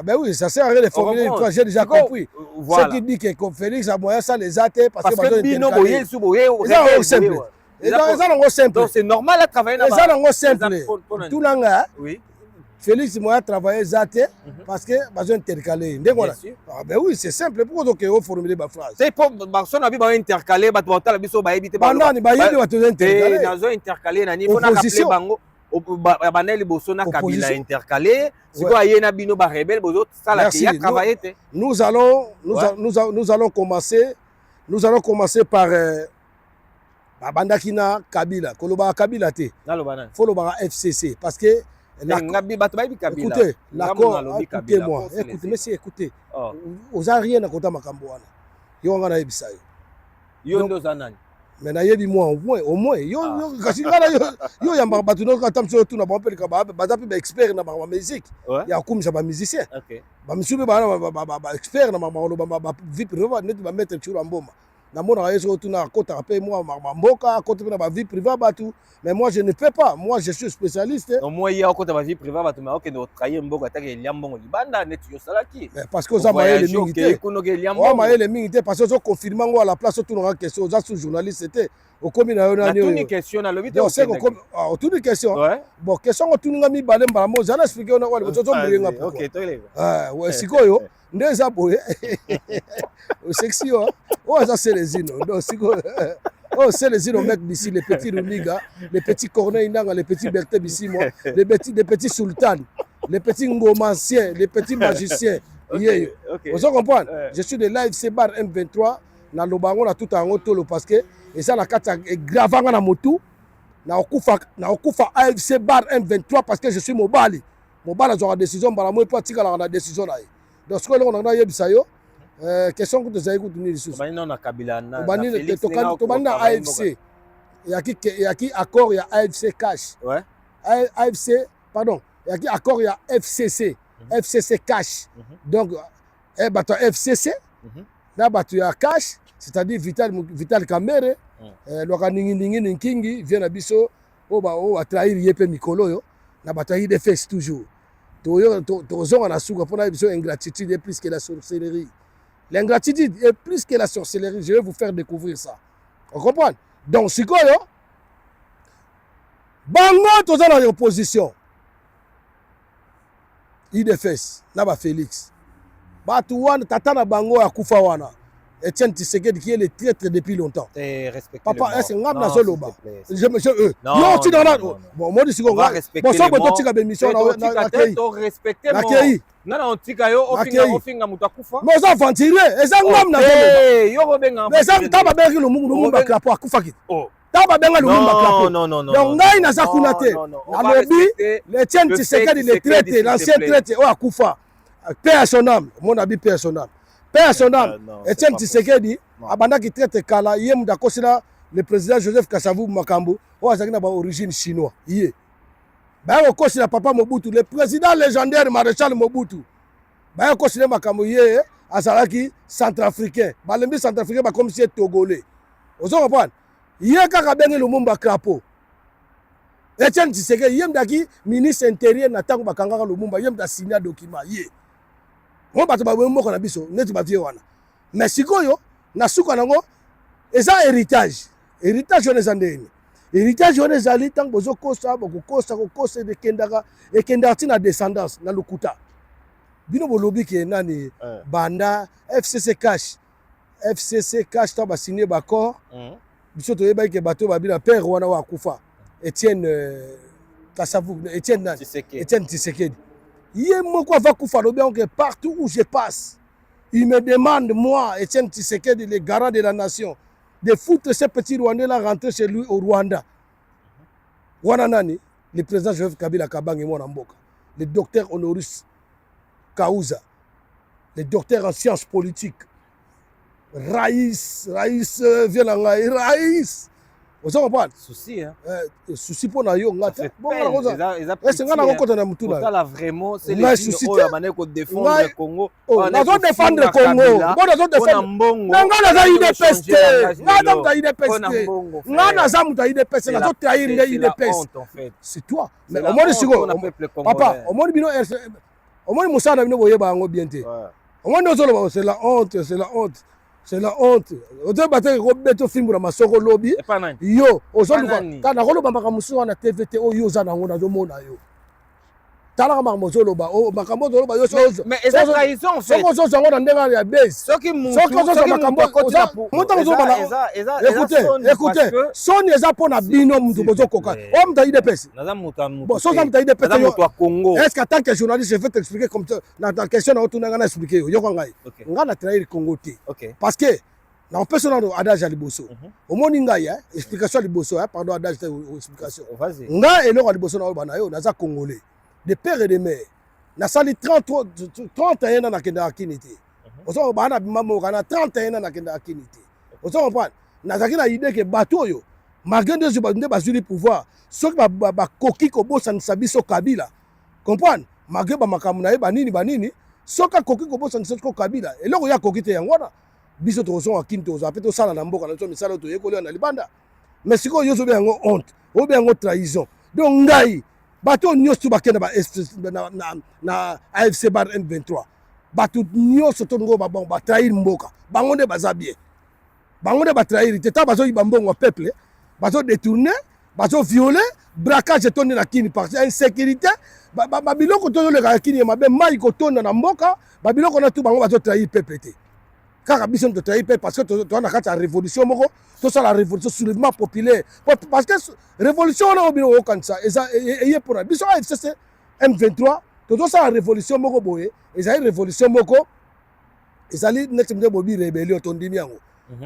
A: ben oui, ça sert à rien de formuler une phrase. J'ai déjà compris. Ce qui dit que Félix a moyen ça les athées parce que
B: Bino
A: simple.
B: Donc c'est normal à travailler
A: là-bas. Simple. Tout le monde.
B: Oui.
A: Félix moi travailler zaté parce que besoin intercaler. Ah ben oui, c'est simple. Pourquoi donc on formuler ma phrase?
B: C'est pour personne a besoin intercaler, ba to la biso ba éviter ba.
A: Bandani ba yebi ba to intercaler.
B: Dans un intercaler na niveau na rappeler bango banel boso na Kabila intercaler. Siko ayena bino ba rebelle bozo ça la qui a travaillé.
A: Nous allons commencer par Bandakina Kabila. Koloba Kabila te. Faut le FCC parce que écoutez, l'accord, écoutez-moi, écoutez, monsieur, écoutez. Vous n'avez rien à côté de Makambouana. Vous avez rien à dire. Mais na yebi moi au moins yo kasi ngala yo ya mbatu no ka tamso tu na ba pele ka ba dapi ba expert na ba musique ya kumisa ba musicien ba misube ba expert na ba vie privée net ba mettre sur mboma na mona yeso tu na kota pe moi mboka kota na ba vie privée ba tout. Mais moi je ne peux pas, moi je suis spécialiste.
B: Moi il y a kota ba vie privée ba tout mais OK no trahir mboka ta ke liambongo libanda net yo salaki.
A: Parce que vous avez les militaires. On a les militaires parce que vous confirmez à la place tout na question aux autres journalistes c'était au commis na
B: yo. Tout question na lobby.
A: Donc c'est tout une question. Bon question tout nga mi balem ba mo zana expliquer on wala bozo mbuyenga pourquoi.
B: OK, to leva.
A: Ouais sikoyo ndeza boye. Sexy oh. Oh ça c'est les ino. Donc sikoyo. Oh, c'est les îles mecs d'ici, les petits Rumiga, les petits Corneille Nanga, les petits Berthe d'ici, moi, les petits sultans, les petits ngomanciens, les petits magiciens. Vous comprenez? Je suis de l'AFC Bar M23, na lobango na tout en haut parce que et ça la carte gravanga na motu, na okufa AFC Bar M23 parce que je suis Mobali. Mobali a décision, bah moi pas tika la décision là. Donc ce que l'on a yebisa yo. Question que tu as écouté sur
B: ça. On a Kabila na
A: Félix na AFC. Il y a qui accord il y a AFC cash.
B: Ouais.
A: AFC pardon, il y a qui accord il y a FCC. FCC cash. Donc FCC là tu as cash, c'est-à-dire Vital Kamere, loka ningi nkingi vient na biso o trahir yepe mikolo yo na bataille de fesses toujours. Tozonga na suka pour na biso ingratitude est plus que la sorcellerie. L'ingratitude est plus que la sorcellerie. Je vais vous faire découvrir ça. On comprend? Donc, si quoi, bango, tous dans l'opposition. IDFS, là-bas Félix. Batouane, tatana bango à Koufawana. Etienne Tshisekedi qui est le traître depuis longtemps. Papa, est-ce que ngam na zoloba? Non, tu n'as bon, moi, si on va respecter. Bon, ça, tu as une mission na kei. Na kei.
B: Non, tika yo ofinga mutakufa.
A: Mais ça va tirer. Et ça ngam na zoloba. Yo robenga. Mais ça taba bengi le mungu baklapo akufa ki. Oh. Taba benga le mungu baklapo.
B: Non.
A: Donc ngai na zakuna te. Alobi, l'Etienne Tshisekedi le traître, l'ancien traître o akufa. Paix à son âme, mon ami paix à son âme. Père son âme, Etienne Tshisekedi, abanda qui traite kala, yem d'akosila le président Joseph Kasavu Makambo, ou azakina ba origine chinois. Yé. Ba okosila papa Mobutu, le président légendaire maréchal Mobutu. Ba okosila Makambo yé, azalaki centrafricain. Ba lembi centrafricain ba comme si était togolais. Vous comprenez? Yé kaka bengi Lumumba Krapo. Etienne Tshisekedi yem daki ministre intérieur na tango bakanga Lumumba, yem da signer document yé. on bato ba moko na biso neti ba vie wana mais sikoyo na suka nango eza héritage wana eza ndeni héritage wana ezali ntango bozokosa bokokosa ekendaka ntina descendance na lokuta bino bolobi ke nani banda FCC cash ntango basigne baccord biso toyebaki ke bato babina père wana wa akufa Etienne Tshisekedi ye moko ava kufa lobi que partout où je passe il me demande moi Etienne Tshisekedi le garant de la nation de foutre ces petits Rwandais là rentrer chez lui au Rwanda. Wana nani le président Joseph Kabila Kabange mwana mboka, le docteur Honoris Kaouza, le docteur en sciences politiques, Raïs Vielangai, Raïs. Vous comprenez?
B: Souci, hein?
A: Souci pour na yo ngata.
B: Bon, est-ce
A: que na kota na mutu na?
B: Là vraiment, c'est les soucis oyo bane ko défendre le Congo.
A: On a défendre le Congo. Bon, on défendre. Ngana za IDPS. Ngana za IDPS. Ngana za muta IDPS na zo trahir les IDPS. C'est toi. Mais au moins siko. Papa, au moins bino au moins musana bino boyeba ngo bien te. Au moins nozolo c'est la honte, c'est la honte. C'est la honte. Ozo bataki Roberto Fimbura masoko lobby. Yo, ozoluka kana koloba makamusu wana TVT o yo za nango na zo mona yo. Tala kama mozoloba o makambo zoloba yo so.
B: Mais eza trahison en fait.
A: Soko zo zango na ndenga ya base.
B: Soki mutu
A: makambo oza muta ozoloba na. Écoutez, soni eza pona bino mutu bozokoka. O muta IDPS.
B: Naza muta mutu.
A: Bon, so za muta IDPS yo.
B: Mutu wa Congo.
A: Est-ce qu'en tant que journaliste je vais t'expliquer comme na ta question na otu na expliquer yo ko ngai. Ngana trahir Congo te. Parce que na personne na adage à liboso. Au moni ngai explication liboso pardon adage explication.
B: Vas-y.
A: Nga eloko liboso na bana yo naza congolais. De père et de mère. Na sali 31 ans na kenda akinité. Oso bana bimamo kana 31 ans na kenda akinité. Oso comprendre. Na zaki na idée que bateau yo malgré des nde bazuli pouvoir soki ba koki ko bosa nsabiso Kabila. Comprendre? Malgré ba makamu na ye banini soka koki ko bosa nsabiso Kabila. Eloko ya koki te yango wana. Biso to so akini to za peto sala na mboka na so misala to yekoli na libanda. Mais siko yo zo be yango honte, o be yango trahison. Donc ngai bato nyonso bakenda ba na AFC bar M23 bato nyonso to ngo ba bon ba trahir mboka bango nde baza bien bango nde ba trahir te ta bazo yiba mbongo peuple bazo détourner bazo violer braquage tonne na kini par insécurité ba biloko to le ka kini mabe mai ko tonda na mboka ba biloko na tu bango bazo trahir peuple te kaka biso to trahir peuple parce que to na kata révolution moko tout ça la révolution soulèvement populaire parce que révolution na obino o kansa eza eye pour biso AFC M23 tout ça la révolution moko boye eza révolution moko ezali next mde bobi rébellion tondimi yango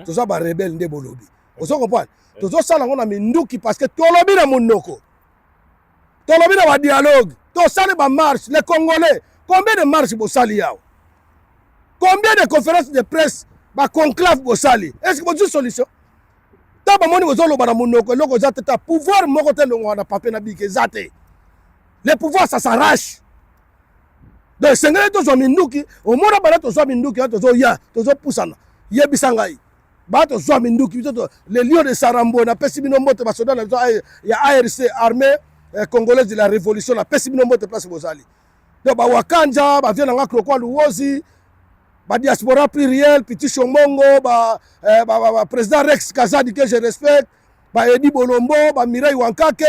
A: tout ça ba rebelle nde bolobi ozo comprendre tout ça la ngona minduki parce que tolobi na monoko tolobi na ba dialogue to sale ba marche les Congolais combien de marches bosali yao combien de conférences de presse ba conclave bosali est-ce que vous avez une solution? Taba moni bozolo bana monoko loko zate ta pouvoir moko te longo na papier na bike zate. Le pouvoir ça s'arrache. Donc sengele to zo minduki, o mona bana to zo minduki to zo ya, to zo pusana. Ye bisangai. Ba to zo minduki to les lions de Sarambo na pesi bino mbote ba soda na ya ARC armée congolaise de la révolution la pesi bino mbote place bozali. Donc ba wakanja ba vient na kroko luozi ba diaspora pluriel, Petit Chomongo, président Rex Kazadi que je respecte, ba Edi Bolombo, ba Mireille Wankake,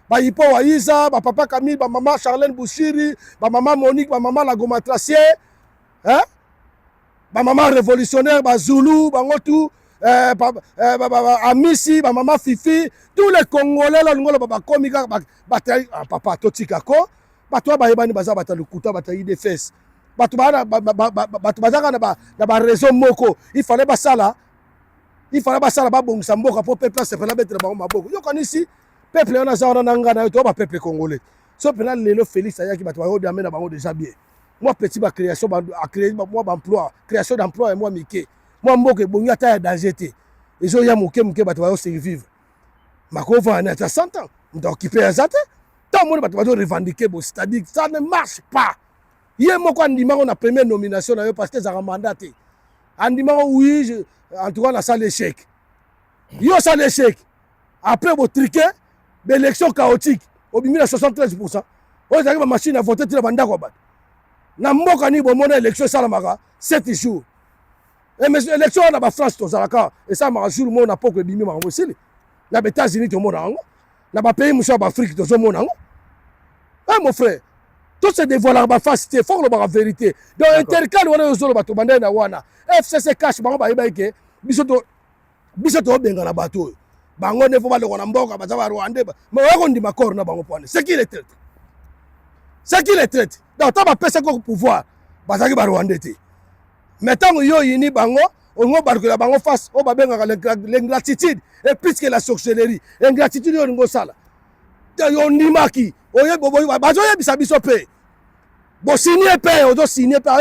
A: ba Ipo Waiza, ba Papa Camille, ba Maman Charlène Bouchiri, ba Maman Monique, ba Maman Lagoma Tracier, hein? Ba Maman Révolutionnaire, ba Zulu, ba Ngotu, Amisi, ba Maman Fifi, tous les Congolais là ngolo ba komika ba papa Totikako, ba toi ba yebani baza ba talukuta ba tayi des fesses. Bato bazaka na ba raison moko il fallait basala ba bongisa mboka po peuple se fela betre ba maboko yo kanisi peuple on a za na ngana to ba peuple congolais so pena lelo Félix ayaki bato ba amena bango déjà bien moi petit ba création ba créer moi ba emploi création d'emploi et moi mike moi mboka bongi ata ya danger te ezo ya moke bato ba survivre makova na ta 100 ans donc occuper azate tant monde bato ba revendiquer c'est-à-dire ça ne marche pas. Hier, moi, quand on a première nomination, parce que ça a mandaté. On dit, oui, en tout cas, on a ça l'échec. Yo, ça l'échec. Après, vous triquez, l'élection chaotique, au milieu de 73%. Vous avez une machine à voter, tu vas battre. na mboka ni bomona élection salamaka 7 jours mais élection na ba France tozalaka et ça mara jour mo na poko bimi makambo sili na ba États-Unis to mona ngo na ba pays musa ba Afrique to mona ngo mon frère tout se dévoile ba face te faut la vérité donc intercal wana yo zolo bato bandai na wana FCC cash bango ba yebake biso to benga na bato bango ne fo ba le na mboka ba za ba Rwanda mais wa ko ndima corps na bango pone c'est qui les traite donc ta ba pesa ko pouvoir ba za ki ba Rwanda te mais tant yo yini bango on va barker bango face o ba benga l'ingratitude et puisque la sorcellerie ingratitude yo ngo sala yo ndimaki oye bobo ba zo yebisa biso pe bon signer pe o do signer par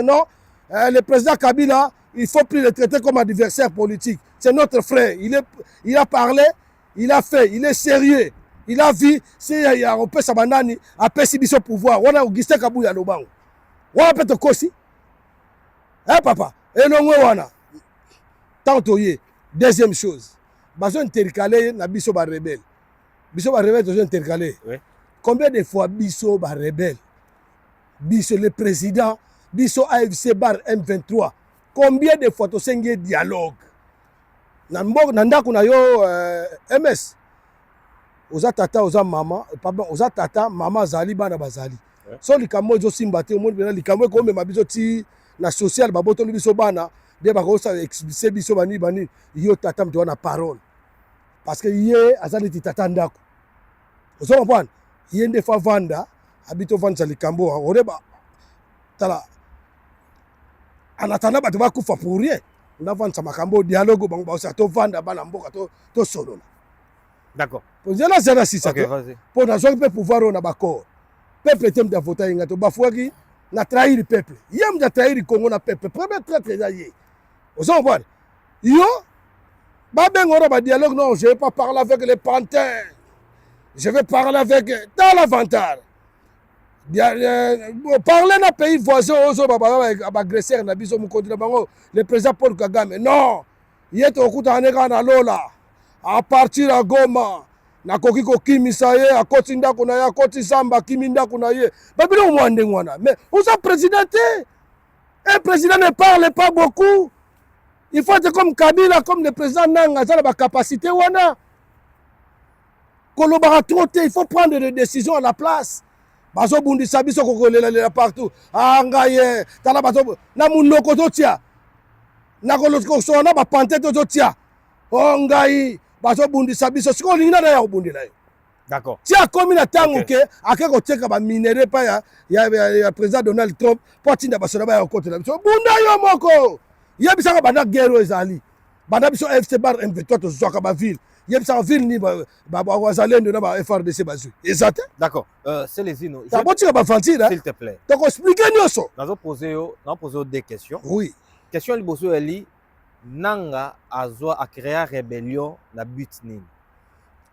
A: non le président Kabila il faut plus le traiter comme adversaire politique. C'est notre frère. Il a parlé, il a fait, il est sérieux. Il a vu, si on peut s'abandonner, après si biso pouvoir. On a Augustin Kabouya Lobango. On a peut-être aussi. Hein, papa? Et non, on a. Tantôt, deuxième chose. Bazo intercalé na biso ba rebelle. Biso ba rebelle, bazo intercalé. Oui. Combien de fois biso ba rebelle? Biso le président, biso AFC bar M23. Combien de fois tu as dialogue? Nanda kuna yo MS. Oza tata, oza mama, pardon, oza tata, mama zali bana bazali. So likamo zo simbate, omo bena likamo ko me mabizo ti na social baboto biso bana, de ba ko sa expliquer biso bani yo tata mto na parole. Parce que yé azali ti tata ndako. Ozo comprendre? Yé nde fa vanda, habito vanda likambo, oreba tala en attendant bato bakufa pour rien on avance makambo dialogue bango ba sa to vanda bana mboka to solo. D'accord. Pour dire là c'est ça. OK, vas-y. Pour na joie pouvoir on a bako. Peuple tem da voter inga to bafouaki na trahir le peuple. Yem da trahir le Congo na peuple. Premier traître yé. Vous en voyez. Yo ba bengo ba dialogue non, je vais pas parler avec les panthères. Je vais parler avec dans l'avantage. Parler dans pays voisin agresseur na biso mukondi na bango le président Paul Kagame non yete okuta aneka na lola à partir à Goma na koki ko kimisa ye akoti ndako na ye akoti samba kimi ndako na ye babilo mwande ngwana mais oza président un président ne parle pas beaucoup il faut être comme Kabila comme le président Nanga ça la capacité wana kolobara trop il faut prendre des décisions à la place. Baso bundi sabiso kokolela partout angaye tala baso na munoko totia na koloko sona ba pante totia ongai baso bundi sabiso siko linga na ya bundi na yo. D'accord. Tia komi na tango ke akeko teka ba minere pa ya président Donald Trump potinda baso ba ya kote na biso bunda yo moko yebisa bana guerre ezali bana biso FC bar M23 to zoka ba ville. Il y a une ville ni FRDC bazu. Exact. D'accord. C'est les inos. S'il te plaît. Donc expliquez-nous ça. Nous posons des questions. Oui. Question li boso eli nanga azwa a créer rébellion na but nini.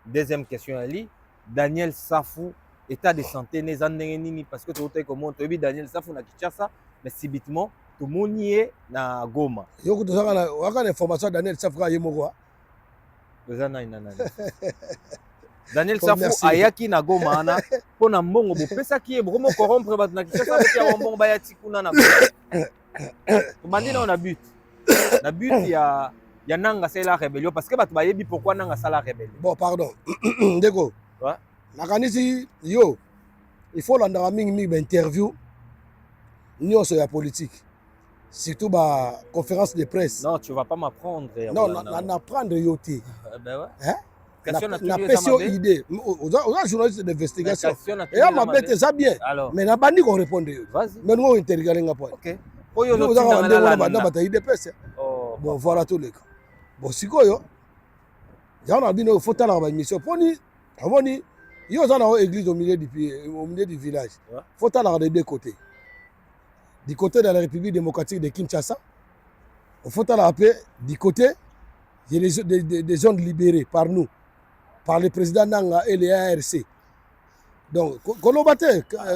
A: Deuxième question eli Daniel Safou état de santé ne zandenge nini parce que tout est comment tu Daniel Safou na Kinshasa mais subitement tout monier na Goma. Yo ko tozaka na waka information Daniel Safou ka yemoko. Daniel Safou ayaki na Goma na pona mbongo bopesa ki bromo corrompre bat na Kinshasa avec ya mbongo ba ya tikuna na bandi na on a but ya nanga c'est la rébellion parce que bat ba yebi pourquoi nanga ça la rébellion. Bon pardon ndeko ouais nakanisi yo il faut landa mingi interview nyonso ya politique. Surtout ma conférence de presse. Non, tu ne vas pas m'apprendre. Non, n'apprendre yoté. Ben ouais. Hein? Na question idée. On a journaliste d'investigation. Et on m'a bête ça bien. Mais n'a pas dit qu'on répondait. Vas-y. Mais nous on interroger un point. OK. Pour yo nous avons des idées presse. Bon voilà tous les cas. Bon siko yo. Ya on a dit il faut tala ba mission. Poni, amoni, yo za na église au milieu du village. Faut tala des deux côtés. Du côté de la République démocratique de Kinshasa, il faut rappeler, du côté, il y a des zones libérées par nous, par le président Nanga et les ARC. Donc, Kolobate,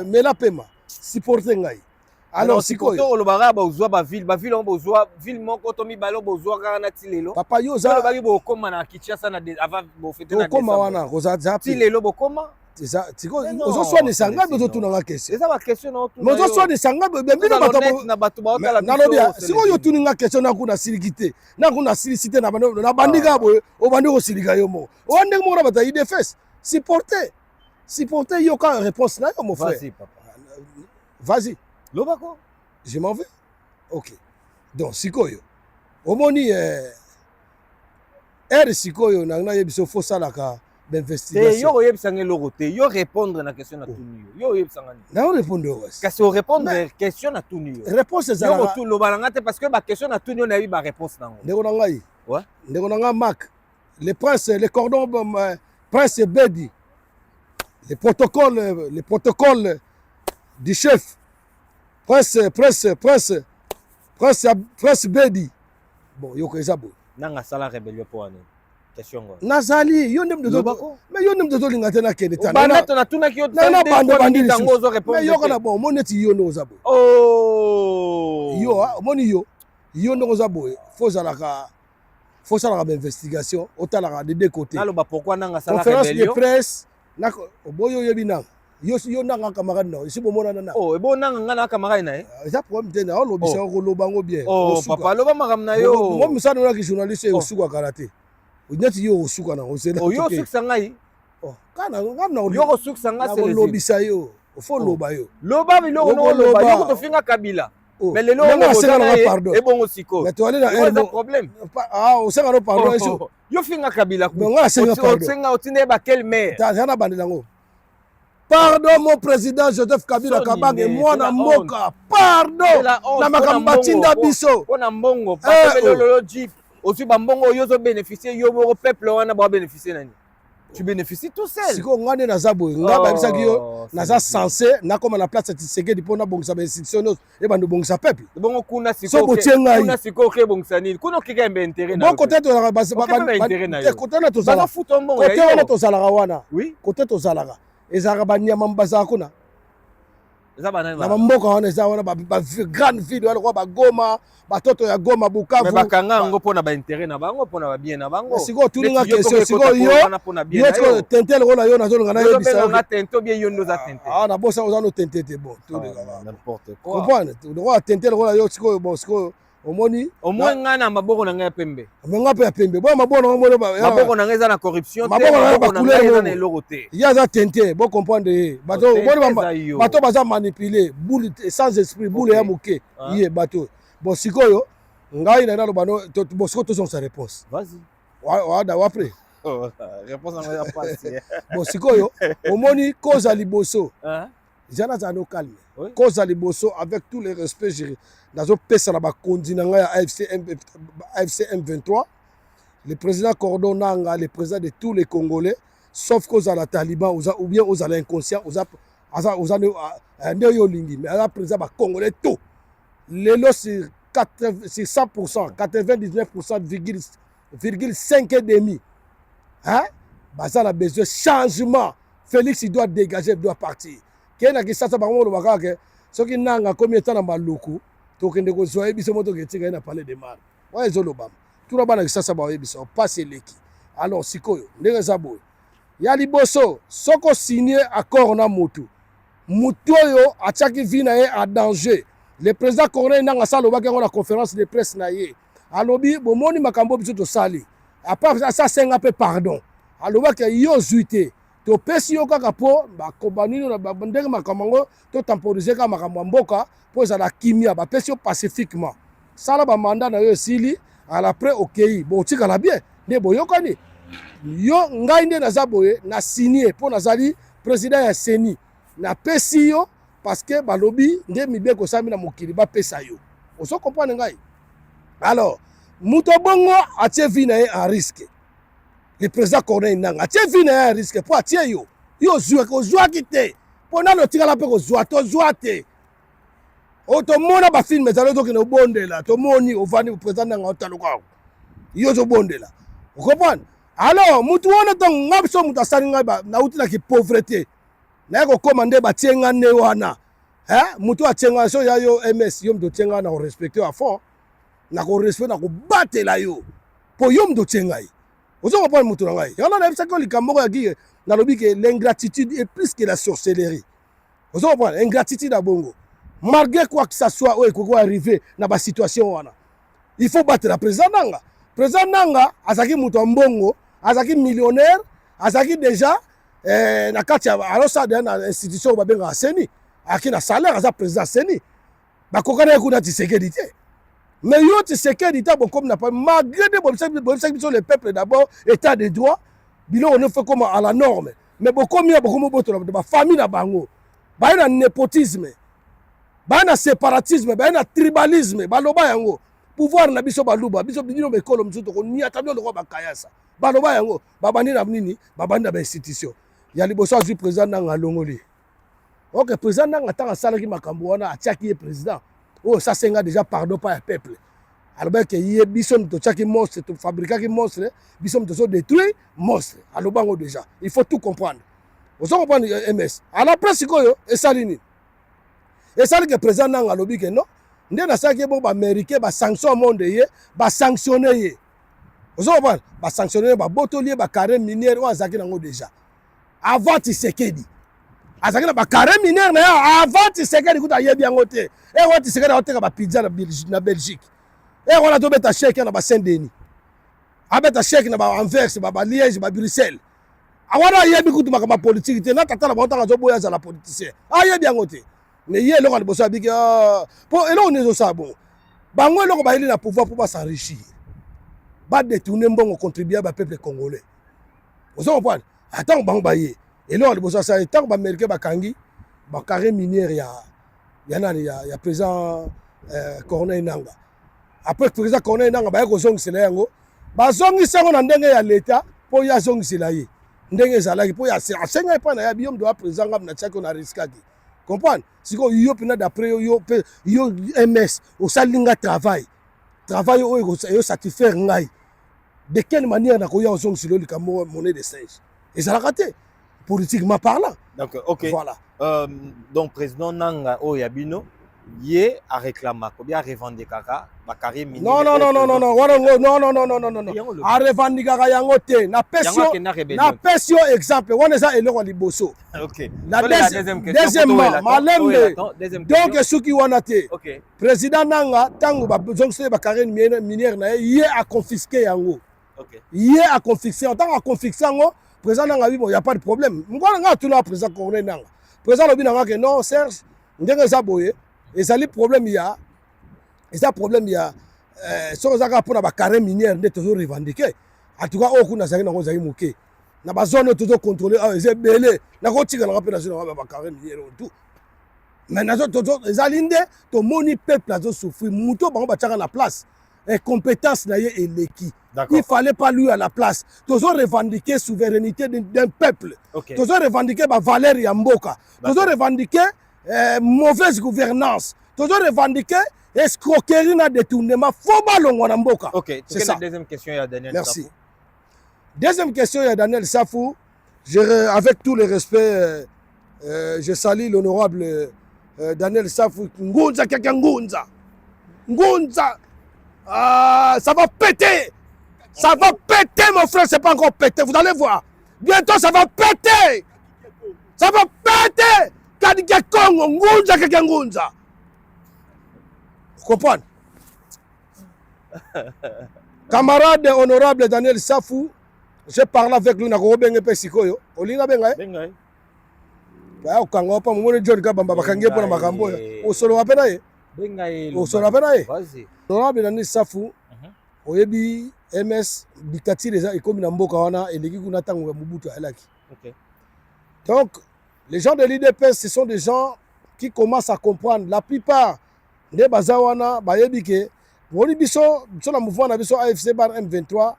A: mais la paiement, supporter Ngai. Alors, si quoi? Ville c'est ça tiko ozosoanisa ngai ozotunanga question
B: eza baquestion na otuna
A: mais ozosoanisa ngai bembino
B: bato baotala
A: nalobi sikoyo otuninga question nakuna siliki te nakuna silisi te na bandika boye obandi kosilika yo moko owa ndenge moko na bato ya idefes supporter yoka réponse na yo mon frère vas-y
B: lobako
A: je m'en vais ok donc sikoyo omoni sikoyo nanga yebiso fo salaka d'investigation
B: yo oyebisanga eloko te yo répondre na question na tuni yo oyebisanga nini
A: na répondre wasi
B: kasi o répondre question na tuni yo
A: réponse ezalaka
B: yo tout loba nanga te parce que ba question na tuni yo na yebi ba réponse nango
A: ndeko na ngai
B: ouais
A: ndeko na ngai Marc le prince le cordon prince Bedi le protocole du chef prince Bedi bon yo ko ezabo
B: nanga sala rébellion pour ane question ngo
A: nazali yo ndem de mais yo ndem de linga te na kende tana
B: bana to na tuna ki yo
A: na bandi
B: tango zo répondre
A: mais yo kana bon moneti yo no zabo
B: oh
A: yo moni yo ndeko zabo fozalaka investigation otalaka de deux côtés
B: nalo ba pourquoi nanga sala
A: conférence
B: rébellion
A: de presse nako boyo yebi nanga yo nanga camarade na isi bomona na
B: oh ebo nanga ngana camarade na
A: eza problème te na olobisa ko lobango bien
B: oh papa loba makam na yo
A: mo musana na ki journaliste osuka karate onyati yo osuka na osela
B: oh yo sukisa ngai
A: oh kana ngam na
B: yo sukisa ngai c'est
A: lobisa yo fo loba yo
B: loba biloko no loba yo to finga kabila mais lelo
A: pardon
B: ebongo siko
A: mais to aller na
B: un problème
A: osenga no pardon
B: yo finga kabila ku
A: osenga
B: otinde ba quel maire
A: ta na bandelango pardon mon président Joseph Kabila Kabange mwana mboka pardon na makambo batinda biso
B: pona mbongo parce que lolo jeep aussi ba mbongo yo zo bénéficier yo mo peuple wana ba bénéficier nani tu bénéficies tout seul
A: siko ngane na zabo nga ba bisaki yo naza censé na comme na place Tshisekedi pona bongisa ba institution et bando bongisa peuple
B: bongo kuna siko ke bongisa nini kuna kika mbe intérêt na
A: bon côté to la base côté na to zala
B: futo mbongo
A: côté wana to zala wana
B: oui
A: côté to zala ezaka banyama mbaza kuna
B: eza banani
A: na mboka wana eza wana ba grande ville wana kwa ba Goma batoto ya Goma Bukavu
B: mais bakanga ngo pona ba intérêt na bango pona ba bien na bango
A: siko tuninga question siko yo tentel rola yo nazo ngana yebisa
B: nga tento bien yo ndoza tente
A: na bosa ozano tentete bon tout
B: n'importe quoi
A: comprendre tu dois tentel rola yo siko bon siko omoni
B: omoi nga na maboko na ngai ya pembe
A: nga pe ya pembe bo maboko na ngomona
B: maboko na ngai eza na corruption te
A: maboko
B: na ngai eza na eloko te
A: ya za tente bo comprendre bato baza manipuler boule sans esprit boule ya moke ye bato bon sikoyo ngai na loba no bon siko to sa réponse
B: vas-y
A: wada wapre
B: réponse na ya passe
A: bon sikoyo omoni cause liboso jana za no calme cause liboso avec tous les respects nazo pesa na bakondi na ngai ya AFC M23 le président Cordon Nanga le président de tous les Congolais sauf cause à la Taliban ou bien aux inconscients aux ne yo lingi mais la président ba Congolais tout lelo sur 100% 99,5 et demi hein bazala besoin changement Félix il doit dégager il doit partir kena ki sasa bango lo bakake soki nanga combien de temps na baluku tokende kozwa biso moto ketinga na parler de mal wa ezoloba tuna bana kisasa ba biso passe leki alors sikoyo ndenge zabo ya liboso soko signer accord na mutu oyo atiaki vie na ye a danger le président congolais nanga salobaki yango na conférence de presse na ye alobi bomoni makambo biso tosali après ça senga pe pardon alobaki yo zuite topesi yo kaka mpo bakobanini na ndenge makambo yango totemporize kaka makambo ya mboka mpo ezala kimia bapesi yo pacifiquement sala bamanda na yo esili alapres okei botikala bien nde boyokani yo ngai nde naza boye na signé mpo nazali président ya seni napesi yo parce que balobi nde mibeko osami na mokili bapesa yo ozo comprendre ngai alors moto bongo atie vie na ye en risque le président Corneille Nanga atie vie na ye en risque mpo atie yo ozwaki te mpo nano otikala mpe kozwa tozwa te otomona bafilme ezali ozokende obondela tomoni ovandi président Nanga otalukako yo ozobondela okomprendre alors mutu wana ntango nga biso mutu asali ngai nauti na kipauvreté naye kokóma nde batie nga nde wana mutu atie nga so ya yo ms yo mutu otie nga na korespecte yo a fond na korespecte na kobatela yo mpo yo mutu otie ngai ozokomprendre mutu na ngai yango nayebisaki yo likambo moko yaki nalobi que l'ingratitude est plus que la sorcellerie. Vous comprenez? Ingratitude à bongo. Malgré quoi que ça soit, il faut arriver dans la situation. Il faut battre le président Nanga. Le président Nanga, Azaki Moutombongo, Azaki millionnaire, Azaki déjà, alors ça, dans l'institution, il y a un Seni. Aki na salaire, Azaki président Seni. Il y a une sécurité. Mais il y a une sécurité, malgré les peuples d'abord, état de droit, on ne fait comme à la norme. Mais beaucoup mieux, de famille na bango. Il y a un népotisme. Il y a un séparatisme, il y a un tribalisme. Pouvoir na biso baluba, biso bidino bekolo mzuto ko ni atabio lokwa bakayasa. Baloba yango, babandi na nini, babandi na institution. Ya liboso du président nanga longoli. OK, président nanga tanga salaki makambo wana atiaki ye président. Oh, ça senga déjà pardon pas le peuple. Alors que yé biso to tchaki monstre, to fabriquer qui monstre, biso to so détruire monstre. Alors bango déjà, il faut tout comprendre. Vous comprenez MS. À la presse koyo et salini. Et ça que président nanga lobi que non. Ndé na saki bo ba américain ba sanction monde ye, ba sanctionner ye. Vous comprenez? Ba sanctionner ba botolier ba carré minière ou azaki nango déjà. Avant Tshisekedi. Azaki na ba carré minière na avant Tshisekedi kuta yebi yango te. Et wa Tshisekedi oteka ba pizza na Belgique. Et on a to beta chèque na ba Saint-Denis. Abeta chèque na ba Anvers, ba Liège, ba Bruxelles. Awara yebi kutu makama politique te na tata na ba otanga zo boya za la politicien. Yebi yango te. Mais hier, on a besoin de pour et là on est au sabon. Bango là on va aller na pouvoir pour s'enrichir. Ba détourner bon contribuer au peuple congolais. Vous comprenez? Attends bango baye. Et là on a besoin ça tant ba américain ba kangi ba carré minière ya président Corneille Nanga. Après président Corneille Nanga ba ko zongi sela yango. Ba zongi sango na ndenge ya l'état pour ya zongi sela ye. Ndenge zalaki pour ya asenga pa na ya biom do président ngam na tchako na risquaki. Comprendre? Si yo pina d'après yo MS au salinga travail yo satisfaire ngai. De quelle manière na koya ozong silo likamo monnaie de singe. Et ça l'a raté politiquement parlant.
B: Donc OK.
A: Voilà.
B: Donc président Nanga Oyabino yé a réclamé combien revendiquer kaka ba carré mini.
A: Non. A revendiquer yango te na pression exemple. On est ça et le liboso.
B: OK.
A: La deuxièmement, malembe. Donc ce qui wana te.
B: OK.
A: Président Nanga tango ba zongse ba carré minière na yé a confisquer yango.
B: OK.
A: Yé a confisquer en tant que confisquer yango, président Nanga il y a pas de problème. Ngwana nga tuna président Corneille Nanga. Président lobi nanga que non Serge, ndenge za boye. Et ça le problème il y a. Et ça problème il y a sur ça pour na carré minière de toujours revendiquer. En tout cas au kuna zaki na ko zaki moké. Na ba zone toujours contrôler c'est belé. Na ko tika na rappel national ba carré minière tout. Mais na toujours ezalinde to moni peuple azo souffrir. Muto bango ba tchaka na place. Et compétence na ye eleki. Il fallait pas lui à la place. Toujours revendiquer souveraineté d'un peuple.
B: Okay.
A: Toujours revendiquer ba valeur ya mboka. Toujours revendiquer mauvaise gouvernance. Toujours revendiquer escroquerie na détournement. Faut balongo na mboka.
B: OK.
A: C'est ça.
B: La deuxième question il y a Daniel
A: Merci.
B: Safou.
A: Deuxième question il y a Daniel Safou. Avec tout le respect, je salue l'honorable Daniel Safou. Ngunza kaka ngunza. Ngunza. Ça va péter. Ça va péter, mon frère, c'est pas encore pété. Vous allez voir. Bientôt, ça va péter. Ça va péter. Kadika Congo, ngunza kaka ngunza. Vous comprenez? Camarade honorable Daniel Safou, j'ai parlé avec lui, nakobenge pe sikoyo. Olinga benga
B: Benga.
A: Ba okanga pa mumone John Kabamba bakangie pona makambo yo. Osolo wapena ye?
B: Benga ye.
A: Osolo wapena ye?
B: Vas-y.
A: Honorable Daniel Safou, oyebi MS dictature les ekomi na mboka wana eleki kuna tango Mobutu alaki.
B: OK.
A: Donc les gens de l'IDPS ce sont des gens qui commencent à comprendre la plupart des bazawana bayebi ke woni biso na mouvement na biso AFC bar M23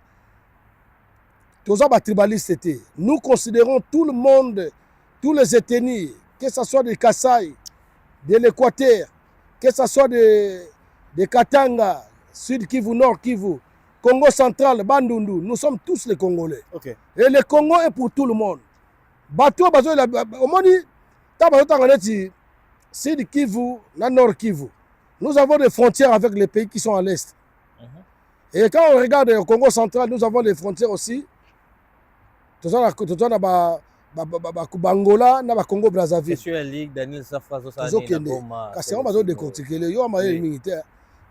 A: toza ba tribaliste te. Nous considérons tout le monde, tous les ethnies, que ce soit des Kasaï, de l'Équateur, que ce soit de Katanga, Sud Kivu, Nord Kivu, Congo central, Bandundu, nous sommes tous les Congolais.
B: OK.
A: Et le Congo est pour tout le monde. Bateau, au moins, Sud Kivu, Nord Kivu. Nous avons des frontières avec les pays qui sont à l'est. Et quand on regarde le Congo central, nous avons des frontières aussi. Bangola na Congo Brazzaville.
B: Monsieur Ligue Daniel Safou Azosani
A: na Goma. Kasi on va décortiquer yo ma militaire.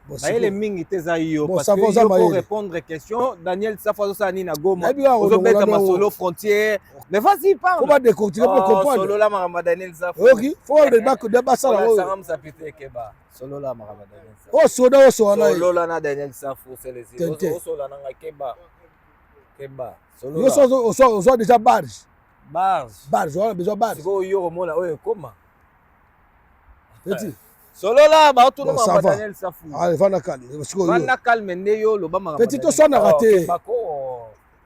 B: Bon, les mingi zaïo
A: bon,
B: parce que pour répondre aux questions Daniel Safou Azosani na Goma. Vous mettre ma solo frontière. Mais vas-y parle.
A: Comment décortiquer pour comprendre.
B: Solo la marama Daniel Safou.
A: OK, faut le débat ça là.
B: Ça ça péter keba. Solo la marama Daniel Safou.
A: Oh soda
B: solo la na Daniel Safou c'est les îles. Solo la na keba. Keba. Solo.
A: Yo so déjà barge.
B: Barge,
A: on a besoin de barge.
B: Comment
A: petit.
B: Solo là, tout le monde Daniel Safou.
A: Allez, va na calme.
B: Va na calme ndeyo lo ba ma.
A: Petit to so na raté.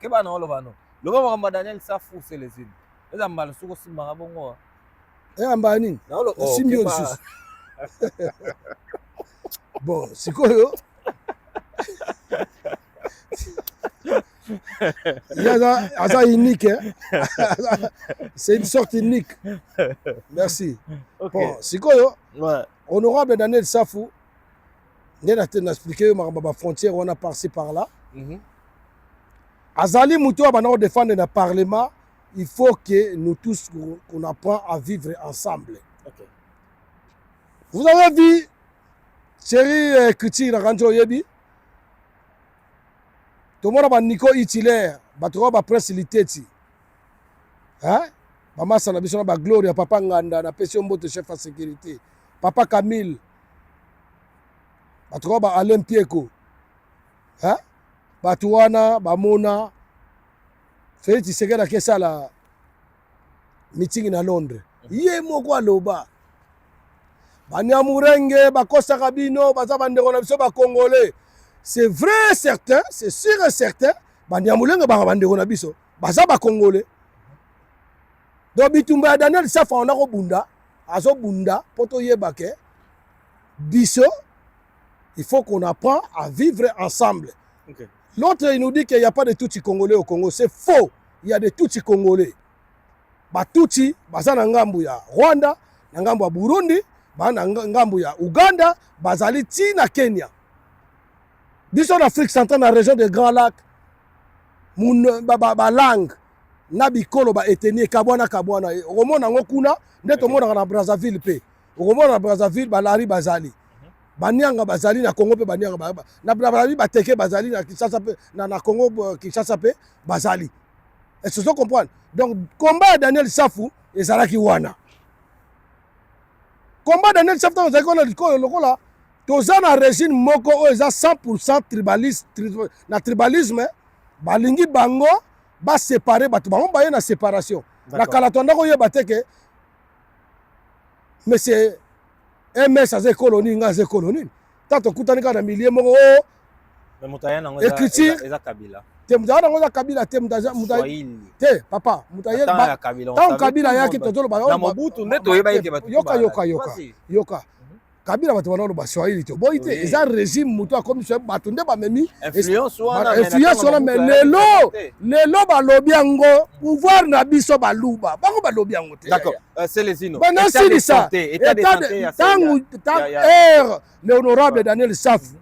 B: Keba na lo ba no. Lo ba ma Daniel Safou c'est les îles. Eza mbala suko simba bongo.
A: Amba nini? Simbio lisusu. Bon, sikoyo. Ça unique, hein? C'est une sorte unique. Merci. Okay. Bon, c'est quoi, ouais. Honorable Daniel Safou, on a expliqué ma frontière, on a passé par là. Azali Moutoua, on défendre le Parlement, il faut que nous tous, qu'on apprend à vivre ensemble. Okay. Vous avez vu, chéri Kuti Ranjo Yebi? Tout le monde a Nico Hitler, batro ba presse liteti. Hein? Maman Sanabiso ba Gloria, papa Nganda, na Pession Mbote chef de sécurité. Papa Camille. Batro ba Alain Pieko. Hein? Batuana, ba Mona. Félix Tshisekedi akesa la meeting na Londres. Yé moko aloba. Banyamurenge, ba Costa Rabino, ba zabandeko na biso ba Congolais. C'est vrai, certain, c'est sûr et certain. Banyamulenge bandeko na biso, baza ba Congolais. Donc bitumba Daniel Safou on a robunda, azo bunda poto yebake. Biso, il faut qu'on apprend à vivre ensemble. Okay. L'autre il nous dit qu'il n'y a pas de Tutsi Congolais au Congo, c'est faux. Il y a des Tutsi Congolais. Ba Tutsi baza na ngambu ya Rwanda, na ngambu ya Burundi, ba na ngambu ya Uganda, bazali ti na Kenya. Biso en Afrique centrale, dans la région des Grands Lacs, ba langue, na bikolo ba etenie kabwana. Omo na ngokuna, ndeto mo na Brazzaville pe. Omo na Brazzaville ba lari bazali. Banyanga bazali na Congo pe banyanga na Brazzaville ba teke bazali na Kinshasa pe na Congo Kinshasa pe bazali. Est-ce que vous comprenez? Donc combat Daniel Safou ezalaki wana. Combat Daniel Safou ezalaki wana lokola toza na régime moko oyo eza 100% tribaliste na tribalisme balingi bango ba séparer bato bango baye na séparation na kala tonda ko yeba te ke mais c'est MS aze colonie nga aze colonie tato kutani ka na milieu moko o
B: mais mutaya nango eza Kabila
A: te mutaya nango eza Kabila te mutaya te papa mutaya ba tant Kabila yaki totolo ba
B: na Mobutu neto yeba yeke bato
A: yoka Kabila bato wana ba Swahili to boy te eza régime muto akomi so bato nde ba memi
B: influence wana
A: mais lelo ba lobi yango pouvoir na biso ba luba bango ba lobi yango te.
B: D'accord, c'est les ino.
A: État de santé l'honorable Daniel Safou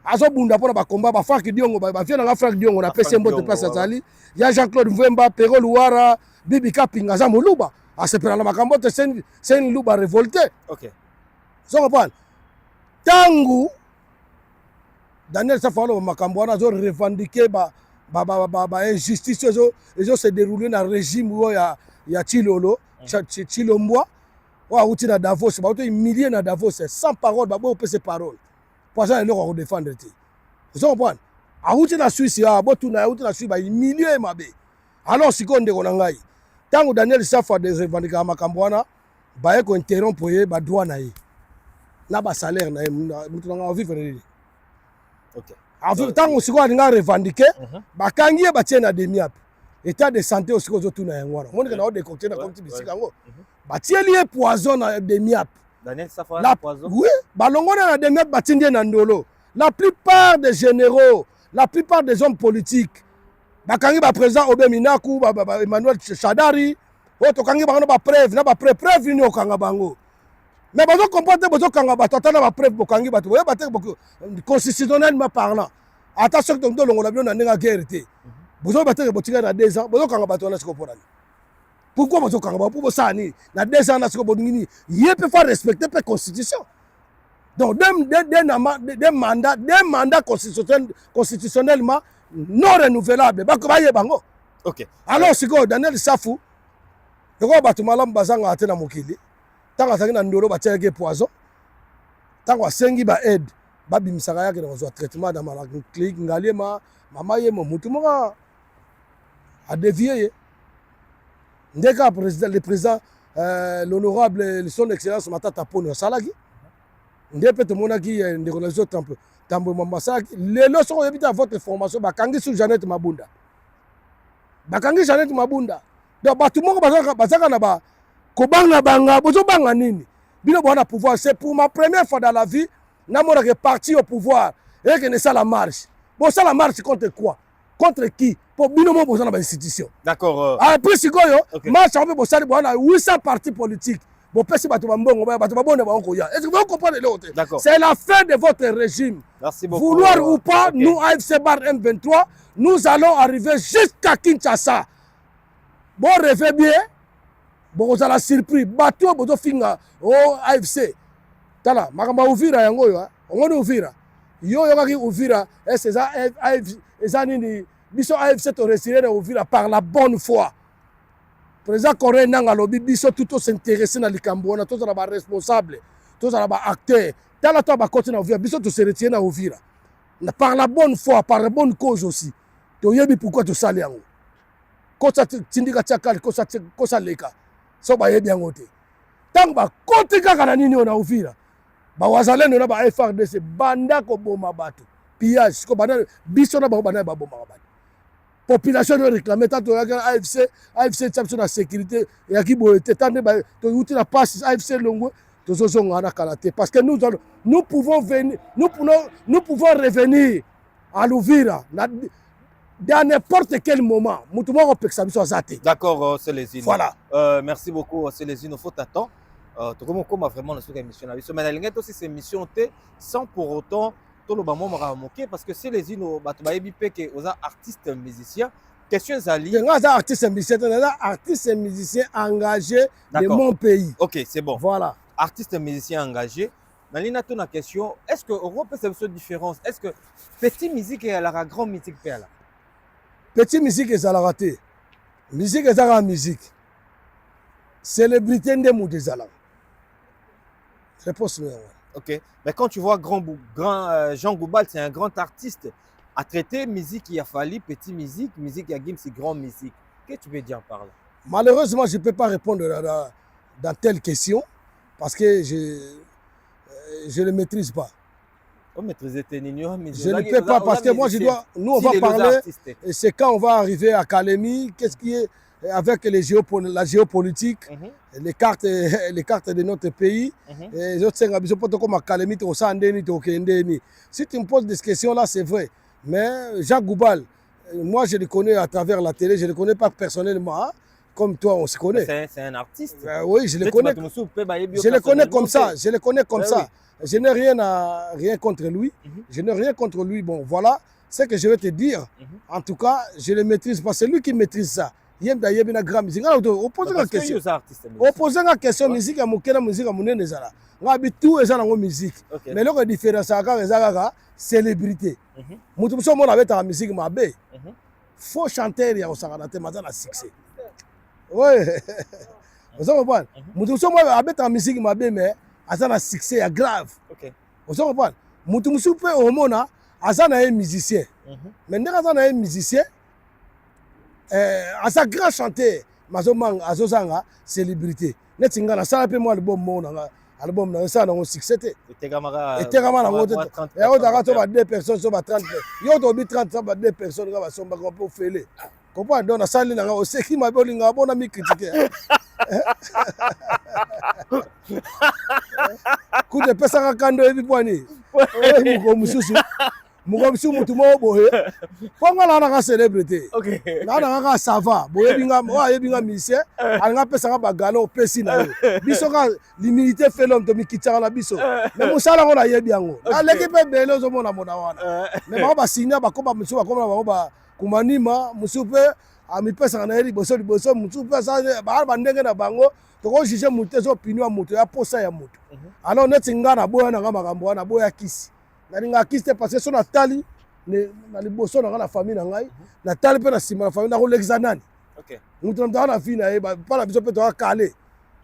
A: azo bunda pona ba combat ba Franck Diongo ba vient na Franck Diongo na PC Mbote place azali ya Jean-Claude Mvemba Pero Luara Bibi Kapinga za moluba asepela na makambo te c'est une luba révolté. OK. Vous comprenez? Tangu Daniel Safou makambo wana zo revendiquer ba injustice ezo se dérouler na régime ya Chilolo Chilombwa wa uti na Davos ba to humilier na Davos sans parole ba bo pese parole pour ça le ko défendre te. Vous comprenez? A uti na Suisse ya bo tu na uti na Suisse ba humilier mabe alors sikonde ko na ngai tangu Daniel Safou de revendiquer makambo wana ba ko interrompre ye ba droit na ye na ba salaire na mutu na vivre nini. OK. Avant tant osiko alinga revendiquer bakangi ye batie na demiap état de santé osiko zo tuna yango wana monika na o de cocktail na comme bisika ngo batie lié poison na demiap
B: Daniel Safou na poison.
A: Oui, balongona na demiap batindie na ndolo. La plupart des généraux, la plupart des hommes politiques bakangi ba président Obeminaku ba Emmanuel Shadari o to kangi bango ba preuve na ba preuve ni okanga bango. Mais bazo comporter bazo kanga bato atana ba preuve bokangi bato oya batek constitutionnellement parlant attention que donc longola bien na ndenga guerre te bazo batek botika na 2 ans bazo kanga bato na siko porani Pourquoi vous avez pour ça ni na 2 ans na siko bodingini il peut faire respecter la constitution. Donc des mandats constitutionnellement non renouvelables. Bango.
B: OK.
A: Alors siko Daniel Safou yoko batu malam bazanga atena mokili. Tanga sangi na ndoro batiake poison. Tanga wasengi ba aide babimisaka yake na traitement dans la clinique ngaliema mama ye mutu moka a dévié. Ndeka le président l'honorable son excellence Matata Ponyo Salaki ndepe te monaki ndeko na zo tambo mamasaki lelo soko yebita votre formation bakangi sur Jeannette Mabunda donc batu moko bazaka na ba kobanga banga bozo banga nini bino bona pouvoir c'est pour ma première fois dans la vie na mona que parti au pouvoir et que ne ça la marche bon ça la marche contre quoi contre qui pour bino mo bozo na ba institution
B: d'accord
A: après sikoyo marche on peut bosali bona 800 partis politiques bon pesi batu bambongo batu babonde ba onko ya est-ce que vous comprenez l'autre c'est la fin de votre régime.
B: Merci beaucoup.
A: Vouloir ou pas nous AFC Bar M23 nous allons arriver jusqu'à Kinshasa. Bon rêvez bien bon vous allez surpris bateau bozo finga au AFC tala makamba Uvira yango yo ngoni Uvira yo kaki Uvira et c'est ça AFC nini biso AFC to retirer Uvira par la bonne foi. Président Corée nanga lobi biso tout s'intéresser na likambo na tous ba responsable tous ba acteur tala to ba continuer na Uvira biso to se retirer na Uvira par la bonne foi par la bonne cause aussi to yebi pourquoi to sali yango kosa tindika chakali kosa leka so ba yebi yango te tango ba kotika kana nini na Uvira ba wazalendo na ba FRDC banda ko boma bato pillage ko banda biso na ba banda ba boma bato population doit réclamer tant AFC tchapso na sécurité ya ki boete tant ba to uti na passe AFC longo to zozonga na kalaté parce que nous pouvons revenir à l'Uvira dans n'importe quel moment.
B: D'accord, c'est les îles.
A: Voilà.
B: Merci beaucoup, c'est les îles. Il faut t'attendre. Tu vois comment vraiment la émission. Mais la aussi c'est émission sans pour autant tout le monde parce que c'est les îles aux artistes musiciens. Question Zali.
A: Artistes musiciens engagés de mon pays.
B: Ok, c'est bon.
A: Voilà.
B: Artistes musiciens engagés. Nalina ton question, est-ce que Europe c'est une différence? Est-ce que petit musique et la grande musique là?
A: Petit musique et la raté. Musique et la musique. Célébrité de Moudezala. C'est possible.
B: Ok. Mais quand tu vois grand Jean Goubal, c'est un grand artiste à traiter musique, il a fallu petit musique il a c'est grand musique. Qu'est-ce que tu veux dire par là?
A: Malheureusement, je ne peux pas répondre dans telle question parce que je ne le maîtrise pas.
B: Je
A: ne peux pas parce que moi, nous on va parler, et c'est quand on va arriver à Kalemi, qu'est-ce qui est avec la géopolitique, les cartes de notre pays. Si tu me poses des questions là, c'est vrai. Mais Jacques Goubal, moi je le connais à travers la télé, je ne le connais pas personnellement. Hein? Comme toi, on se connaît.
B: C'est un artiste.
A: Oui, je le connais. Je le connais comme ça. Je le connais comme ça. Je n'ai rien contre lui. Je n'ai rien contre lui. Bon, voilà ce que je vais te dire. En tout cas, je le maîtrise pas. C'est lui qui maîtrise ça. Il y a une grande musique. Opposez la question. Opposez la question. Musique, il y a musique, il y a tout est musique. Mais la différence, c'est la célébrité. Si on avait la musique, il faut chanter. Il y a un succès. Oui. Vous comprenez? Si on avait la musique, mais il y a un succès grave. Vous comprenez? Si on avait un musicien. Mais quand on a un musicien, à sa grand chanteur, Azozanga, célébrité. Netingana, ça peut moi album, ça a un succès. Et t'es camarades, et on a 2 personnes, 30 personnes. Il y a 30 personnes qui sont pour faire. Comprends? Donc, ça, c'est qui m'a dit que bon ami critiqué. Coup de personne à Kando et Bipouani. Mugamsu mutumo boye ponga la na célébrité na na ça va boye binga musicien anga pesa ba galo pesi na yo biso ka l'humilité fait l'homme to mikitara na biso mais musala ngona yebi yango na l'équipe belo zo mona mona wana mais ba signer ba koba musu ba koba ba kumanima musu pe amipesaka na ye liboso mosusu mpe asa baa bandenge na bango tokojuge motu eza opinion ya moto ya posa ya moto alors neti nga naboya nanga makambo wana naboya kisi nalinga kisi te parce que so natali na liboso nanga na famille na ngai natali mpe na nsima na famille nakolekisa nani moto na mtaka na fille na ye mpana biso mpe toka kale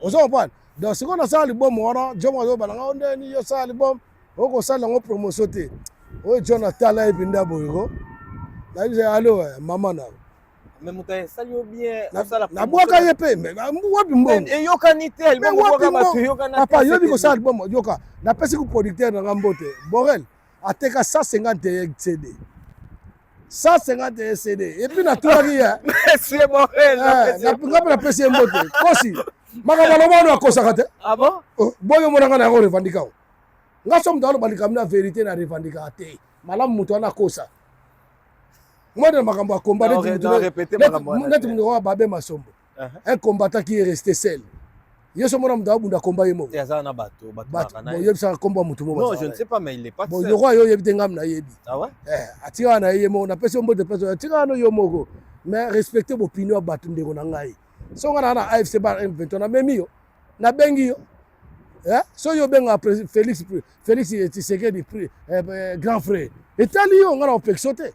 A: ozo comprendre donc sikoyo nasala libomo wana jomo azoba nanga ondeni yo sala libomo okosala yango promotion te oyo jo natala ye mpinda boyeko nayize alo mama na
B: mais mutai sali bien
A: nabwaka ye mpe wapi mbongo
B: eyokani te
A: papa yobi kosala libomo yoka napesi ku producteur nanga mbote Borel ateka 150 CD 150 CD et puis natulaki ye
B: monsieur Borel
A: nga mpe napesi ye mbote kosi makambo aloba ono akosaka te boyo monanga na yango revandikao nga so moto aloba likambo na vérité na revandikaka te malamu moto wana akosa moi de makambo ya combat neti moto oyo babe masombo un combattant qui est resté seul ye so mona moto abunda combat ye moko oyebisaka kombo ya motu moyoko ayo oyebi te ngami nayebi atikaka na ye moko napesi yo mbote mpe atikaka na yo moko mais respecte bopinion ya bato ndeko na ngai so nga na AFC bar M23 namemi yo nabengi yo so yo benga Félix Tshisekedi grand frère etali yo nga na opekso te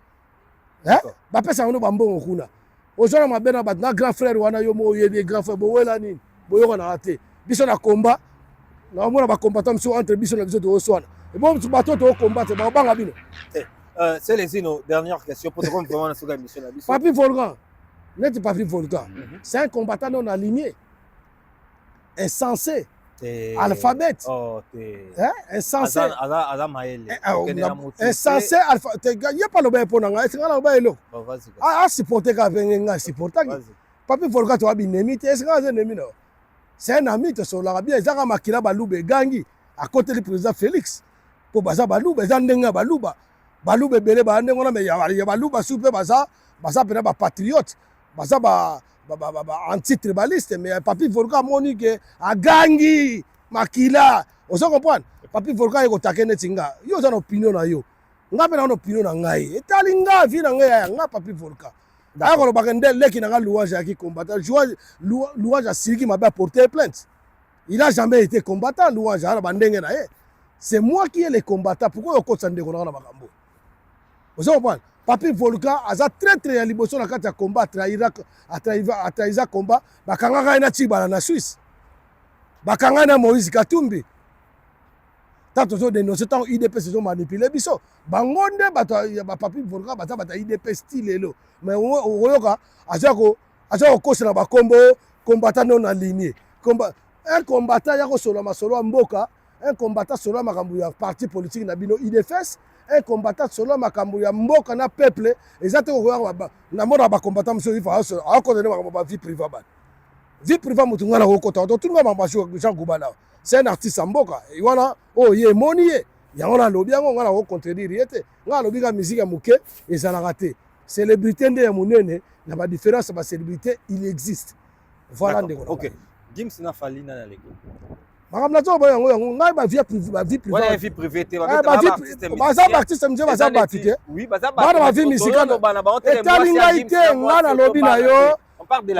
A: bapesa ngo bambongo kuna ozona mabe na bato na grand frère wana yo mo oyebi grand frère bowela nini boyoka na te biso na combat na omona bacombattant mosusu entre biso na biso tokoswana ebo bato tokokombate bakobanga bino
B: c'est les ino dernière question pour comme vraiment na soka émission na biso
A: Papi Volcan neti Papi Volcan c'est un combattant non aligné insensé alphabet insensé insensé ye pa loba ye mpo na ngai esinga na loba eloko asupporte ka venge ngai supportaki Papi Volcan toa binemi te esinga aza enemi na c'est un ami tosololaka bien ezaka makila baluba egangi akoteli président Félix mpo baza baluba eza ndenge ya baluba baluba ebele baa ndenge wana me ya baluba su mpe baza mpena bapatriote baza anti-tribaliste mais Papi Volcan amoni ke agangi makila ozo comprendre Papi Volcan ekotake neti nga yo oza na opinion na yo nga mpe na na opinion na ngai etali nga vi na ngai ya nga Papi Volcan aya kolobaka nde leki na nga louange yaki combattant louange asiliki mabe aporter plainte il a jamais été combattant louange ana bandenge na ye c'est moi qui est le combattant pourquoi okotisa ndeko nanga na makambo ozo comprendre Papi Volcan aza très ya liboso na kati ya combat atrahisa combat bakangaka ye na tibala na Suisse bakanga na Moïse Katumbi tant tozo dénoncer tant IDP se manipulé biso bango nde bato ya Papi Volcan baza bato IDP style elo mais oyoka aza kokosela bakombo combattant non aligné un combattant ya kosolola masolo ya mboka un combattant solo ya makambo ya parti politique na bino IDFS un combattant solo makambo ya mboka na peuple eza te kokoya na mona bacombattant mosusu ifa akotene makambo ba vie privée bana vie privée motu nga na kokota totunga makambo Jean Goubala c'est un artiste ya mboka wana oyo ye emoni ye yango nalobi yango nga na kocontredire ye te nga nalobi ka musike ya moke ezalaka te célébrité nde ya monene na badifférence ya bacélébrité il existe voilà ndeko
B: na Gims na Fally nani aleki
A: makambo na toboya yango ngai bavie privée te baza baartiste mzie baza bato te bana bavie musicale etali ngai te nga nalobi na yo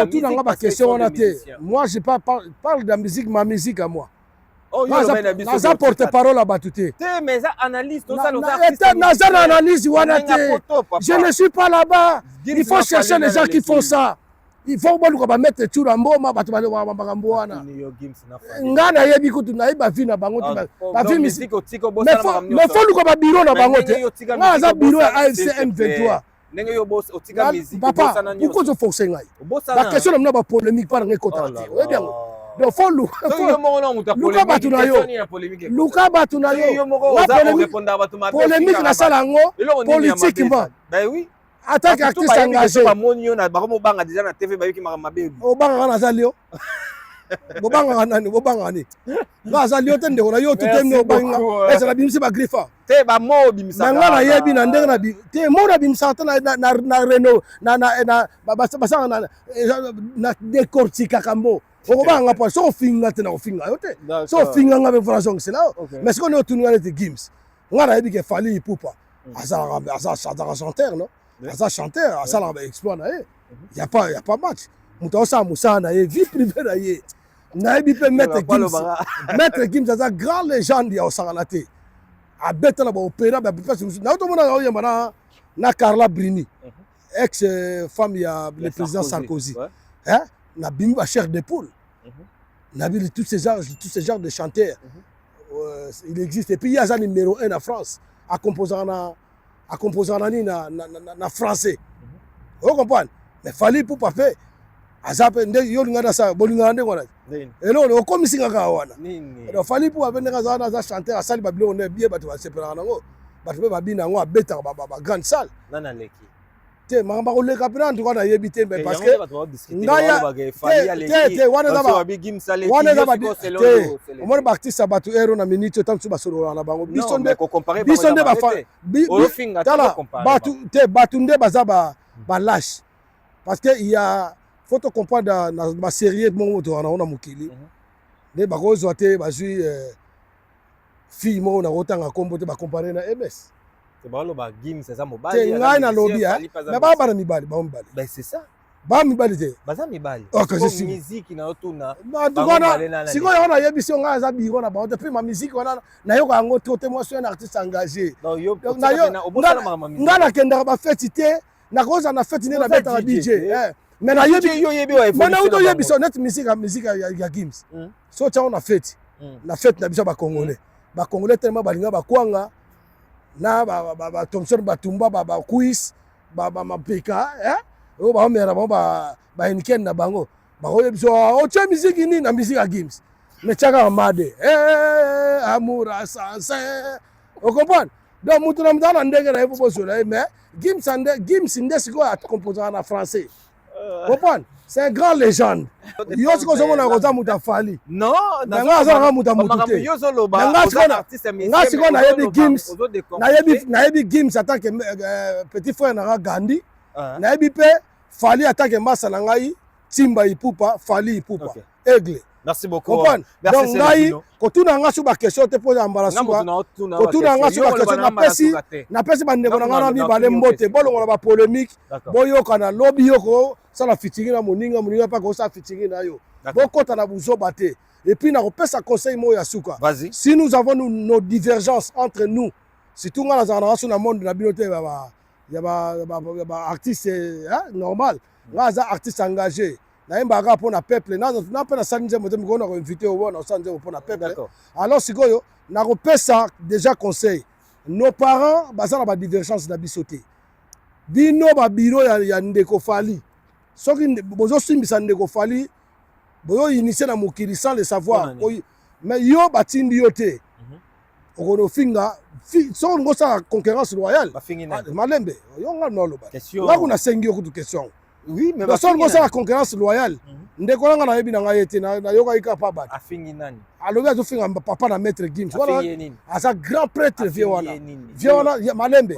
A: otuna nga baquestion wana te moi je parle de la musique ma musique à moi naza porte-parole ya bato te naza na analyse wana te je ne suis pas là-bas il faut chercher les gens qui font ça il faut baluka bamettre tshura mboma bato makambo wana nga nayebi kutu nayeba vi na bango te mais fo luka babiro na bango te nga naza biro ya AFC M23 papa pourquoi ozoforce ngai baquestion na mina bapolémique mpa na ngai ekotaka te oyebi yango donc fo luka bato na yo luka bato na yo polémique nasala yango politiquement attaque artiste engagé obangaka naza lio bobangaka nani bobangaka ni nga aza lio te ndeko na yo tutemi obanginga ezala bimisi bagriffa na nga nayebi na ndenge na te mo na bimisaka te na reno basanga na décortikaka mbo okobanga mpo so ofinga te na kofinga yo te so ofinga nga mpe mpona zongisela yo mais sikoyo nde otuninga neti Gims nga nayebi ke Fally Ipupa azalaka chanteur non aza chanteur asalaka baexploit na ye Il n'y a pas match. Moussa Moussa na vie privée na ye. Naïbi peut mettre Gims. Maître Gims c'est un grand légende au Sangalate. A bête là opéra ba peut na to mona oye mana na Carla Brini. Ex femme ya le président Sarkozy. Hein? Na bimba chair d'épaule. Na vu tous ces genres de chanteurs. Il existe et puis il y a un numéro 1 en France à composant na français. Vous comprenez? Mais fallait pour pas faire. Azape nde yo ngada sa bolinga nde ngona. Elo le comme singa ka wana. Donc fallait pour avenir za chanter à salle babilo on est bien batu ba sepela nango. Batu ba bina ngo abeta ba grande salle.
B: Nana leki.
A: Te mamba ko le kapina ntuko na yebite mais parce que
B: ngaya
A: te wana za ba o mo ba artiste batu ero na minute tam su ba solo na bango bisonde ba fa tala batu nde baza ba lâche parce que il y a faut te comprendre dans ma série mon to on a mukili ne ba ko zote ba jui fille mo na rotanga kombo te ba comparer na MS.
B: C'est bon le ba Gims ça mobile.
A: Te ngai na lobby hein. Mais ba bana mibali ba mibali.
B: Ben c'est ça.
A: Ba mibali te.
B: Baza mibali.
A: Comme
B: musique na otuna.
A: Ba tukana siko yona yebiso ngai za biro na ba depuis ma musique wana na yo ka ngo to moi je suis un artiste engagé.
B: Non yo
A: na yo ngana kenda ba fête te na koza na fête ne na beta na DJ. Mais na yebi
B: yo yebi wa
A: mana uto yebiso net musique ya Gims. So cha on a fête. Na fête na biso ba congolais. Ba congolais tellement balinga ba kwanga na ba Thompson Batumba ba Quiz ba Mapeka o ba mera ba Heineken na bango ba o yebiso o cha musique ni na musique ya Gims. Mais chaka amade amour sans o comprendre. Donc mutu na mdana ndenge na yepo so mais Gims nde siko a composé en français. Comprendre? C'est un grand légende. Yo siko zo mona koza muta fali.
B: Non,
A: nga za muta mutute. Nga siko na yebi Gims. Na yebi Gims en tant que petit frère na Gandhi. Na yebi pe fali en tant que massa na ngai Timba Ipupa, Fali Ipupa. Aigle.
B: Merci beaucoup.
A: Comprendre? Donc ngai kotuna nga su ba question te poser embarrassement. Kotuna nga su ba question na pesi ba ndeko na nga na mibale mbote bolongo na ba polémique. Boyoka na lobby yoko sala featuring na moninga pa ko sa featuring na yo. Bokota na buzoba te. Et puis na kopesa conseil mo ya suka. Si nous avons nos divergences entre nous, surtout nga na za na monde na binote ya ba artiste normal. Nga za artiste engagé. Na imbaga pour na peuple na pe na sanze moto mi ko na inviter au bon na sanze pour na peuple. Alors sikoyo na kopesa déjà conseil. Nos parents bazana ba divergence na bisoté. Bino ba biro ya ndeko fali. Soki bozo simbisa ndeko fali boyo initier na mokili sans le savoir. Mais yo batindi yo te. Okono finga so ngo sa concurrence royale. Malembe yo nga no loba. Là kuna sengi yo kutu question.
B: Oui, mais
A: parce que ça la concurrence loyale. Ndeko nga na yebi na nga yete na yoka ika pa ba.
B: Afingi nani?
A: Alobi azo finga papa na maître Gims. Voilà. Asa grand prêtre Viona. Viona Malembe.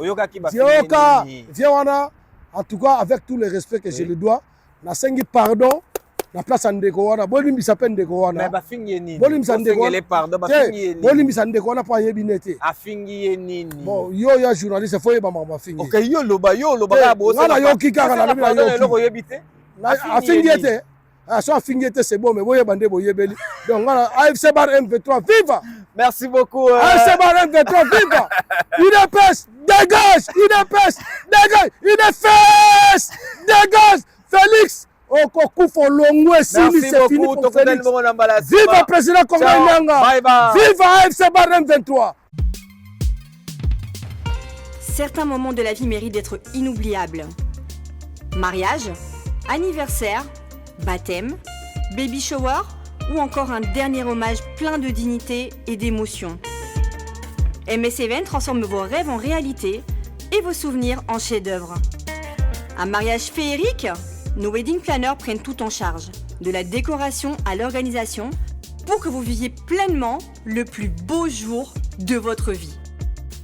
A: Viona en tout cas avec tout le respect que je lui dois, na sengi pardon. Na place ndeko wana bolimbi s'appelle ndeko wana
B: mais ba fingi nini
A: bolimbi sa ndeko wana
B: pardon ba fingi nini
A: bolimbi sa ndeko wana pa yebi nete
B: afingi nini
A: bon yo ya journaliste faut yeba mama fingi
B: OK yo loba ka bo
A: ngana yo kika na lobi na yo
B: loko yebite
A: afingi ete so afingi ete c'est bon mais boye bande boyebeli donc ngana AFC Bar M23 viva.
B: Merci beaucoup
A: AFC Bar M23 viva. UDPS dégage, UDPS dégage, UDPS dégage. Félix
B: Merci beaucoup.
A: Viva le président Congolais Nyanga. Viva AFC Bar M23.
C: Certains moments de la vie méritent d'être inoubliables. Mariage, anniversaire, baptême, baby shower ou encore un dernier hommage plein de dignité et d'émotion. MS Event transforme vos rêves en réalité et vos souvenirs en chefs-d'œuvre. Un mariage féerique? Nos wedding planners prennent tout en charge, de la décoration à l'organisation, pour que vous viviez pleinement le plus beau jour de votre vie.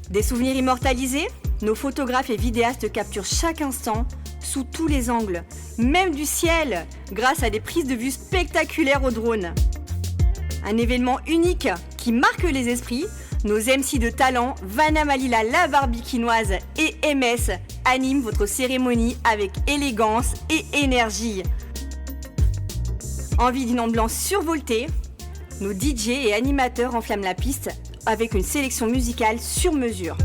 C: Des souvenirs immortalisés? Nos photographes et vidéastes capturent chaque instant, sous tous les angles, même du ciel, grâce à des prises de vue spectaculaires au drone. Un événement unique qui marque les esprits, Nos MC de talent, Vanna Malila la barbikinoise et MS animent votre cérémonie avec élégance et énergie. Envie d'une ambiance survoltée? Nos DJ et animateurs enflamment la piste avec une sélection musicale sur mesure.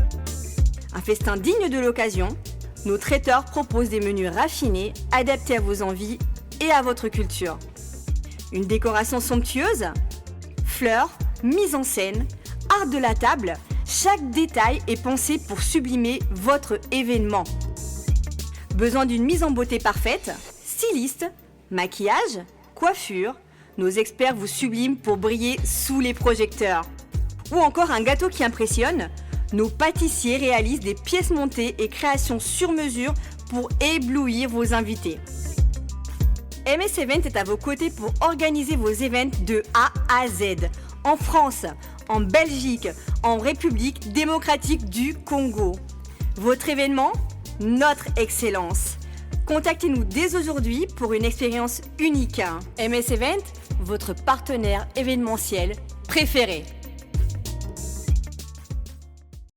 C: Un festin digne de l'occasion, nos traiteurs proposent des menus raffinés, adaptés à vos envies et à votre culture. Une décoration somptueuse? Fleurs, mise en scène, art de la table, chaque détail est pensé pour sublimer votre événement. Besoin d'une mise en beauté parfaite? Styliste, maquillage, coiffure, nos experts vous subliment pour briller sous les projecteurs. Ou encore un gâteau qui impressionne? Nos pâtissiers réalisent des pièces montées et créations sur mesure pour éblouir vos invités. MS Event est à vos côtés pour organiser vos événements de A à Z, en France, en Belgique, en République démocratique du Congo. Votre événement? Notre excellence. Contactez-nous dès aujourd'hui pour une expérience unique. MS Event, votre partenaire événementiel préféré.